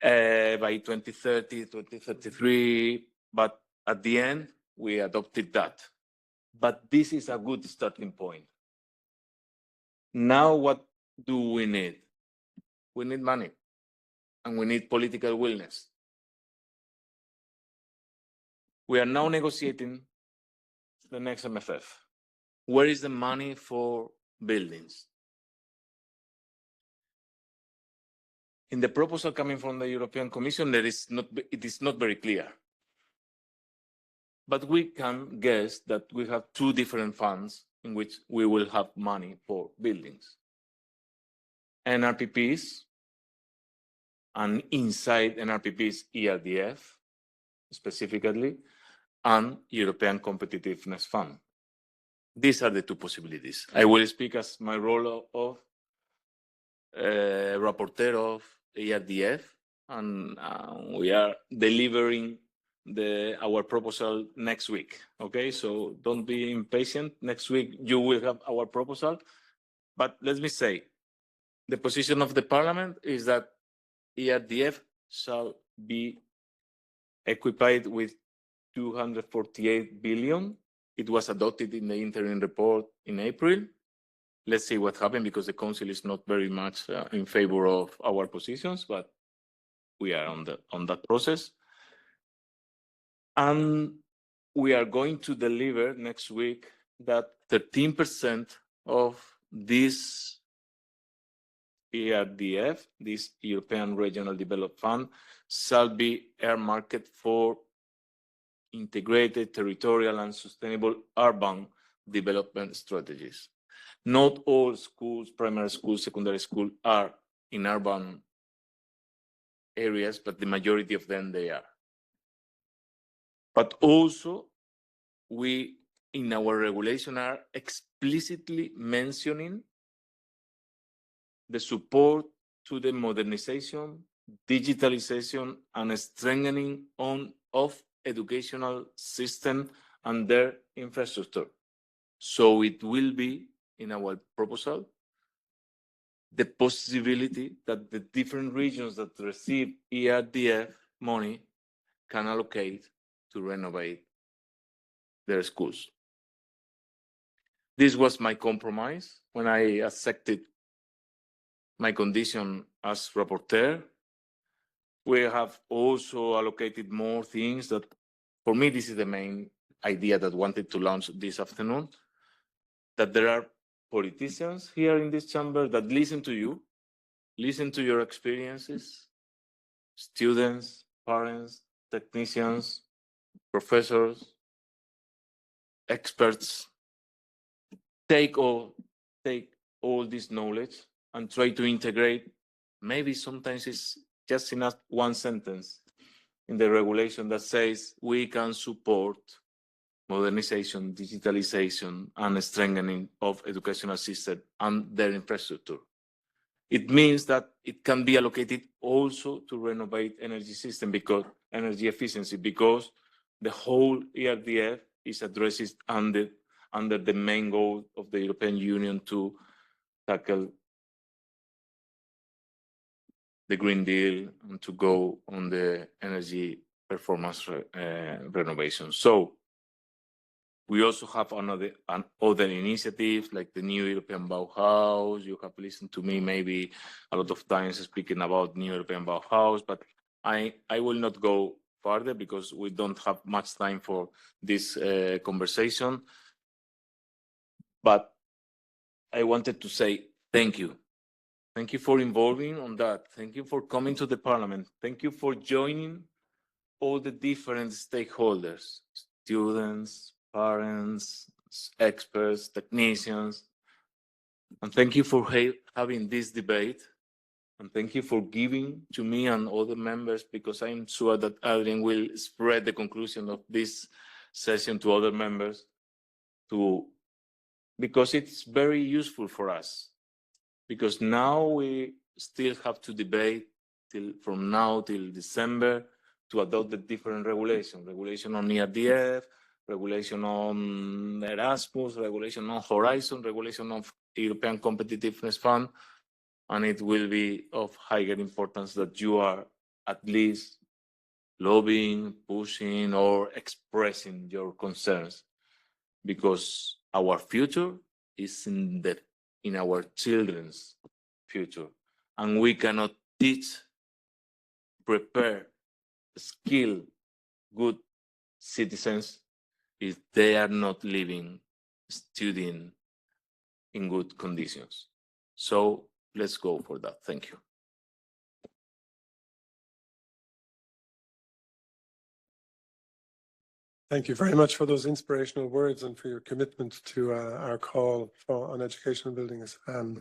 by 2030, 2033, but at the end, we adopted that. But this is a good starting point. Now, what do we need? We need money, and we need political willingness. We are now negotiating the next MFF. Where is the money for buildings? In the proposal coming from the European Commission, it is not very clear. But we can guess that we have two different funds in which we will have money for buildings. NRPPs, and inside NRPPs, ERDF, specifically, and European Competitiveness Fund. These are the two possibilities. I will speak as my role of rapporteur of ERDF, and we are delivering our proposal next week. Okay, so don't be impatient. Next week you will have our proposal. But let me say, the position of the Parliament is that ERDF shall be equipped with 248 billion. It was adopted in the interim report in April. Let's see what happens, because the Council is not very much in favor of our positions, but we are on that process. And we are going to deliver next week that 13% of this ERDF, this European Regional Development Fund, shall be earmarked for integrated, territorial, and sustainable urban development strategies. Not all schools, primary schools, secondary schools, are in urban areas, but the majority of them, they are. But also, we, in our regulation, are explicitly mentioning the support to the modernization, digitalization, and strengthening of educational system and their infrastructure. So it will be in our proposal the possibility that the different regions that receive ERDF money can allocate to renovate their schools. This was my compromise when I accepted my condition as rapporteur. We have also allocated more things that, for me, this is the main idea that I wanted to launch this afternoon, that there are politicians here in this chamber that listen to you, listen to your experiences, students, parents, technicians, professors, experts, take all this knowledge and try to integrate. Maybe sometimes it's just enough one sentence in the regulation that says we can support modernization, digitalization, and strengthening of educational system and their infrastructure. It means that it can be allocated also to renovate energy system, because energy efficiency, because the whole ERDF is addressed under the main goal of the European Union to tackle the Green Deal and to go on the energy performance renovation. So we also have other initiatives like the new European Bauhaus. You have listened to me maybe a lot of times speaking about new European Bauhaus, but I will not go further because we don't have much time for this conversation. But I wanted to say thank you. Thank you for involving on that. Thank you for coming to the Parliament. Thank you for joining all the different stakeholders, students, parents, experts, technicians. And thank you for having this debate. And thank you for giving to me and other members, because I'm sure that Adrian will spread the conclusion of this session to other members, because it's very useful for us. Because now we still have to debate from now till December to adopt the different regulation on ERDF, regulation on Erasmus, regulation on Horizon, regulation of European Competitiveness Fund, and it will be of higher importance that you are at least lobbying, pushing, or expressing your concerns, because our future is in our children's future, and we cannot prepare, skilled, good citizens if they are not living, studying in good conditions. So let's go for that. Thank you. Thank you very much for those inspirational words and for your commitment to our call on educational buildings.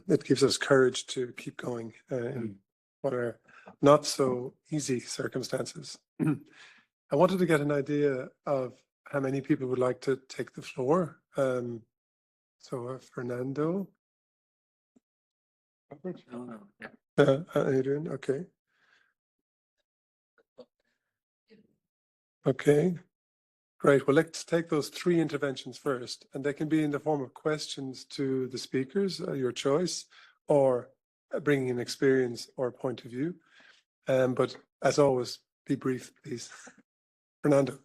It gives us courage to keep going in what are not so easy circumstances. I wanted to get an idea of how many people would like to take the floor. So Fernando. Robert? Adrian, okay. Okay, great. Well, let's take those three interventions first, and they can be in the form of questions to the speakers, your choice, or bringing an experience or point of view. But as always, be brief, please. Fernando.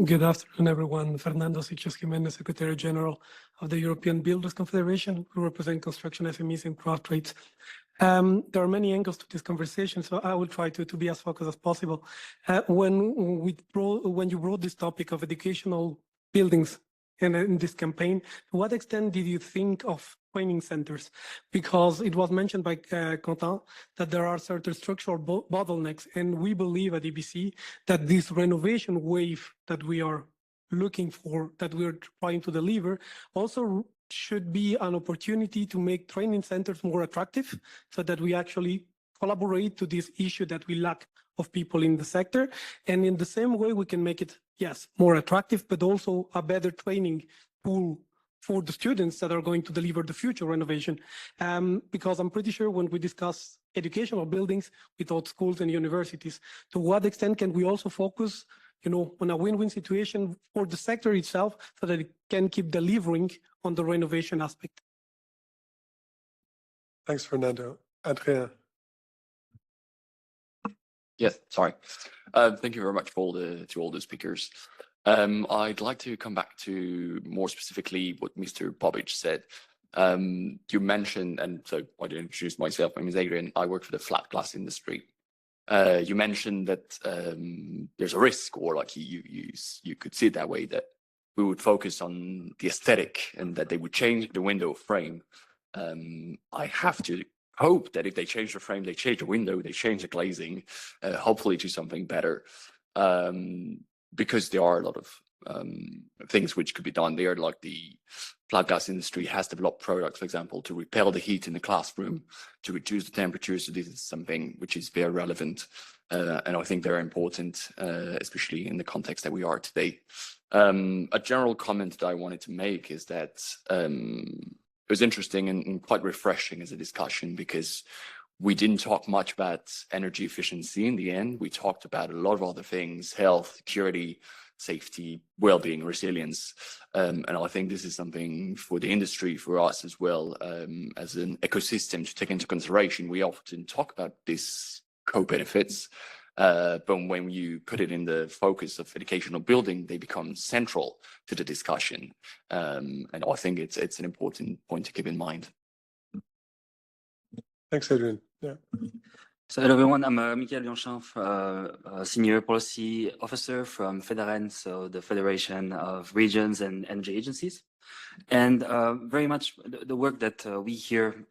Good afternoon, everyone. Fernando Sichos Jimenez, Secretary General of the European Builders Confederation, who represent construction SMEs and craft trades. There are many angles to this conversation, so I will try to be as focused as possible. When you brought this topic of educational buildings in this campaign, to what extent did you think of training centers? Because it was mentioned by Quentin that there are certain structural bottlenecks, and we believe at EBC that this renovation wave that we are looking for, that we're trying to deliver, also should be an opportunity to make training centers more attractive so that we actually collaborate to this issue that we lack of people in the sector. And in the same way, we can make it, yes, more attractive, but also a better training pool for the students that are going to deliver the future renovation. Because I'm pretty sure when we discuss educational buildings, we thought schools and universities. To what extent can we also focus, on a win-win situation for the sector itself so that it can keep delivering on the renovation aspect? Thanks, Fernando. Adrien. Yes, sorry. Thank you very much to all the speakers. I'd like to come back to more specifically what Mr. Bobic said. You mentioned, and so I didn't introduce myself, my name is Adrian, I work for the flat glass industry. You mentioned that there's a risk, or like you could see it that way, that we would focus on the aesthetic and that they would change the window frame. I have to hope that if they change the frame, they change the window, they change the glazing, hopefully to something better. Because there are a lot of things which could be done there, like the flat glass industry has developed products, for example, to repel the heat in the classroom, to reduce the temperature. So this is something which is very relevant and I think very important, especially in the context that we are today. A general comment that I wanted to make is that it was interesting and quite refreshing as a discussion, because we didn't talk much about energy efficiency in the end. We talked about a lot of other things: health, security, safety, well-being, resilience. And I think this is something for the industry, for us as well, as an ecosystem to take into consideration. We often talk about these co-benefits, but when you put it in the focus of educational building, they become central to the discussion. And I think it's an important point to keep in mind. Thanks, Adrian. Yeah. So hello everyone, I'm Michael Bionchamp, Senior Policy Officer from FEDEREN, so the Federation of Regions and Energy Agencies. And very much the work that we hear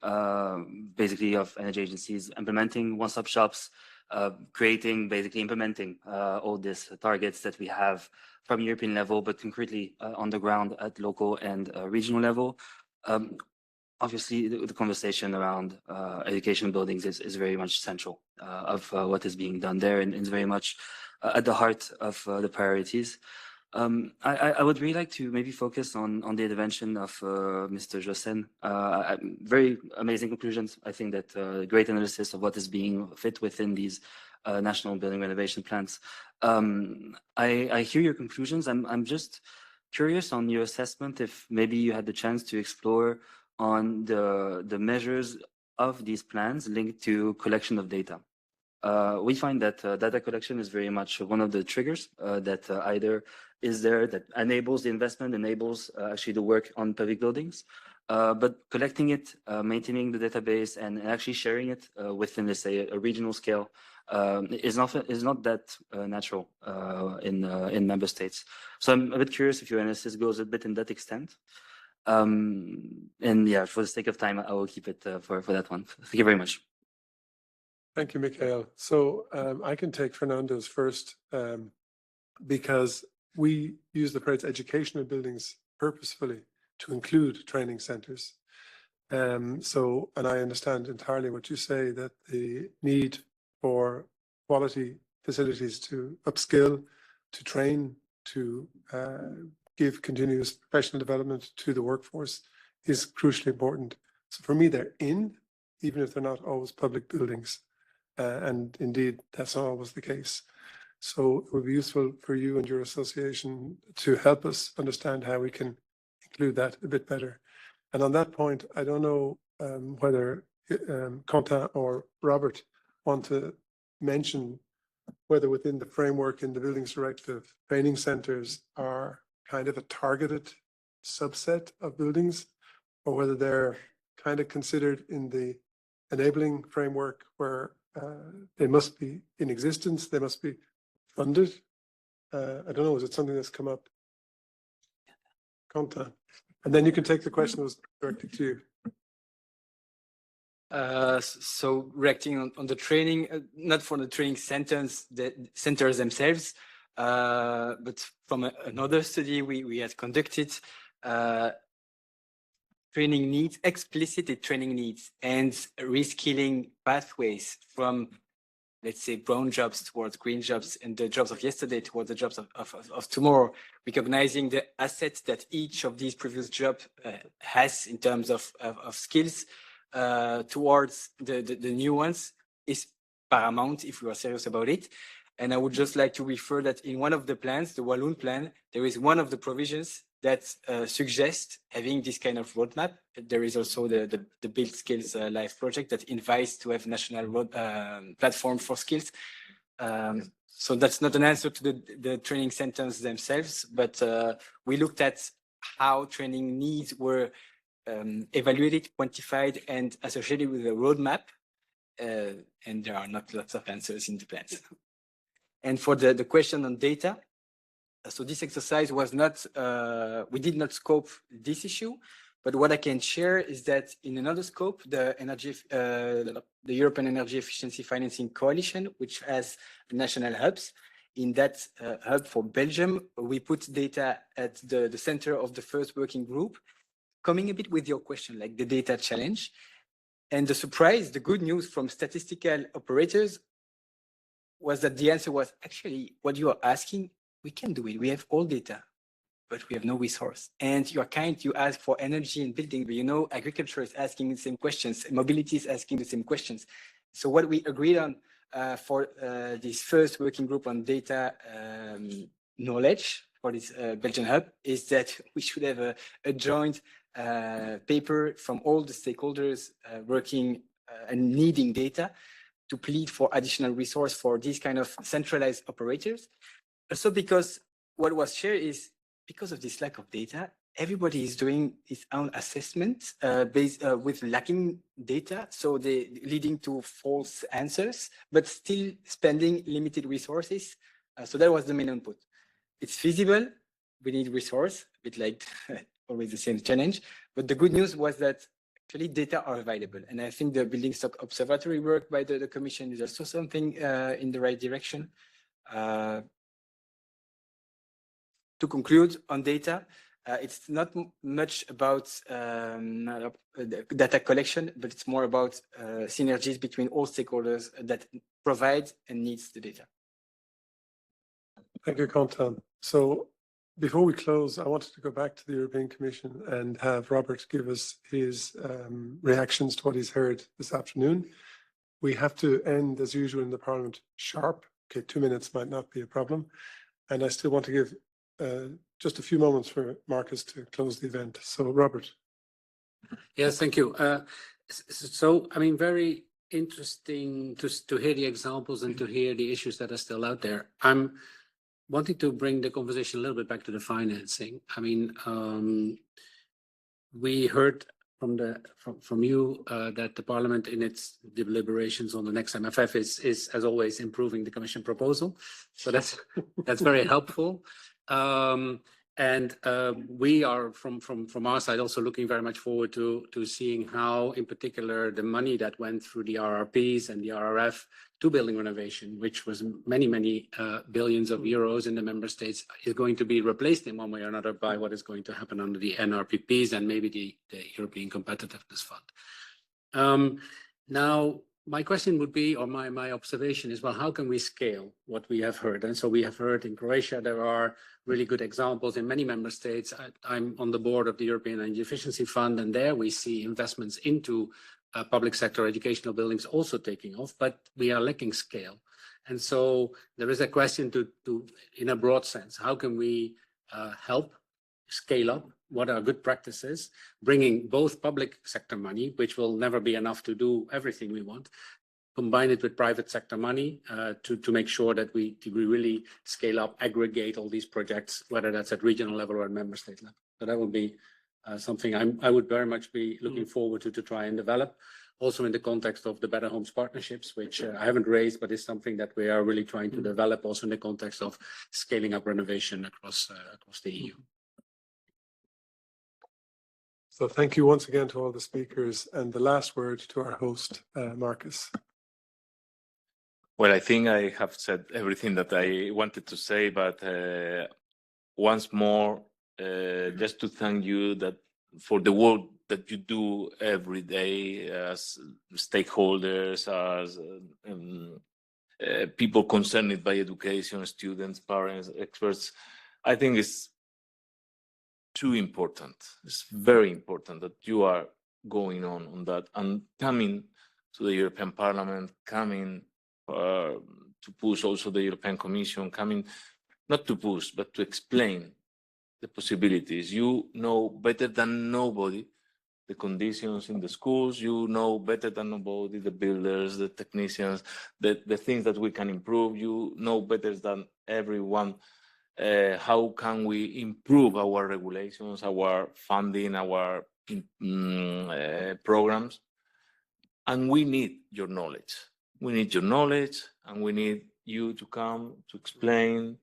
basically of energy agencies implementing one-stop shops, basically implementing all these targets that we have from European level, but concretely on the ground at local and regional level. Obviously, the conversation around education buildings is very much central of what is being done there, and is very much at the heart of the priorities. I would really like to maybe focus on the intervention of Mr. Jossen. Very amazing conclusions. I think that great analysis of what is being fit within these national building renovation plans. I hear your conclusions. I'm just curious on your assessment, if maybe you had the chance to explore on the measures of these plans linked to collection of data. We find that data collection is very much one of the triggers that either is there that enables the investment, enables actually the work on public buildings, but collecting it, maintaining the database, and actually sharing it within, let's say, a regional scale is not that natural in member states. So I'm a bit curious if your analysis goes a bit in that extent. And yeah, for the sake of time, I will keep it for that one. Thank you very much. Thank you, Mikhail. So I can take Fernando's first, because we use the phrase educational buildings purposefully to include training centers. And I understand entirely what you say, that the need for quality facilities to upskill, to train, to give continuous professional development to the workforce is crucially important. So for me, they're in, even if they're not always public buildings. And indeed, that's always the case. So it would be useful for you and your association to help us understand how we can include that a bit better. And on that point, I don't know whether Quentin or Robert want to mention whether within the framework in the Buildings Directive, training centres are kind of a targeted subset of buildings, or whether they're kind of considered in the enabling framework where they must be in existence, they must be funded. I don't know, is it something that's come up? Quentin. And then you can take the question that was directed to you. So reacting on the training, not for the training centers themselves, but from another study we had conducted, training needs, explicit training needs and reskilling pathways from, let's say, brown jobs towards green jobs and the jobs of yesterday towards the jobs of tomorrow, recognizing the assets that each of these previous jobs has in terms of skills towards the new ones is paramount if we are serious about it. And I would just like to refer that in one of the plans, the Walloon plan, there is one of the provisions that suggests having this kind of roadmap. There is also the Build Skills Life project that invites to have national platform for skills. So that's not an answer to the training centers themselves, but we looked at how training needs were evaluated, quantified, and associated with a roadmap. And there are not lots of answers in the plans. And for the question on data, so this exercise was not, we did not scope this issue, but what I can share is that in another scope, the European Energy Efficiency Financing Coalition, which has national hubs, in that hub for Belgium, we put data at the center of the first working group, coming a bit with your question, like the data challenge. And the surprise, the good news from statistical operators was that the answer was actually what you are asking, we can do it. We have all data, but we have no resource. And you are kind, you ask for energy and building, but you know, agriculture is asking the same questions, mobility is asking the same questions. So what we agreed on for this first working group on data knowledge for this Belgian hub is that we should have a joint paper from all the stakeholders working and needing data to plead for additional resource for these kind of centralized operators. Also because what was shared is because of this lack of data, everybody is doing its own assessment based with lacking data. So they leading to false answers, but still spending limited resources. So that was the main input. It's feasible. We need resource, a bit like always the same challenge. But the good news was that actually data are available. And I think the building stock observatory work by the Commission is also something in the right direction. To conclude on data, it's not much about data collection, but it's more about synergies between all stakeholders that provide and needs the data. Thank you, Quentin. So before we close, I wanted to go back to the European Commission and have Robert give us his reactions to what he's heard this afternoon. We have to end, as usual, in the Parliament sharp. Okay, 2 minutes might not be a problem. And I still want to give just a few moments for Marcus to close the event. So, Robert. Yes, thank you. So, I mean, very interesting to hear the examples and to hear the issues that are still out there. I'm wanting to bring the conversation a little bit back to the financing. I mean, we heard from you that the Parliament in its deliberations on the next MFF is as always improving the Commission proposal. So that's very helpful. And we are from our side also looking very much forward to seeing how, in particular, the money that went through the RRPs and the RRF to building renovation, which was many billions of euros in the member states, is going to be replaced in one way or another by what is going to happen under the NRPPs and maybe the European Competitiveness Fund. Now, my question would be, or my observation is, well, how can we scale what we have heard? And so we have heard in Croatia, there are really good examples in many member states. I'm on the board of the European Energy Efficiency Fund, and there we see investments into public sector educational buildings also taking off, but we are lacking scale. And so there is a question to in a broad sense, how can we help scale up? What are good practices, bringing both public sector money, which will never be enough to do everything we want, combine it with private sector money to make sure that we really scale up, aggregate all these projects, whether that's at regional level or at member state level. So that would be something I would very much be looking forward to try and develop. Also in the context of the Better Homes partnerships, which I haven't raised, but is something that we are really trying to develop also in the context of scaling up renovation across the EU. So thank you once again to all the speakers, and the last word to our host, Marcus. Well, I think I have said everything that I wanted to say, but once more, just to thank you for the work that you do every day as stakeholders, as people concerned by education, students, parents, experts. I think it's too important. It's very important that you are going on that and coming to the European Parliament, coming to push also the European Commission, coming not to push, but to explain the possibilities. You know better than nobody the conditions in the schools. You know better than nobody the builders, the technicians, the things that we can improve. You know better than everyone how can we improve our regulations, our funding, our programs. And we need your knowledge. We need your knowledge, and we need you to come to explain,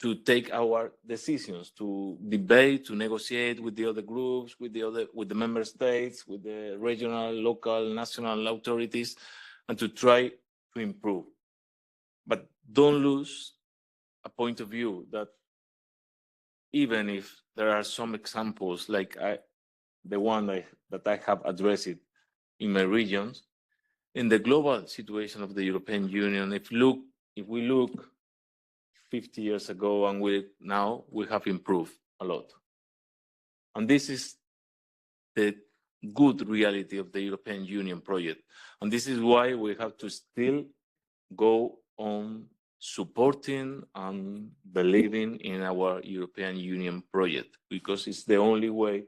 to take our decisions, to debate, to negotiate with the other groups, with the member states, with the regional, local, national authorities, and to try to improve. But don't lose a point of view that even if there are some examples like the one that I have addressed in my regions, in the global situation of the European Union, if we look 50 years ago and we have improved a lot. And this is the good reality of the European Union project. And this is why we have to still go on supporting and believing in our European Union project, because it's the only way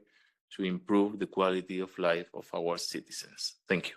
to improve the quality of life of our citizens. Thank you.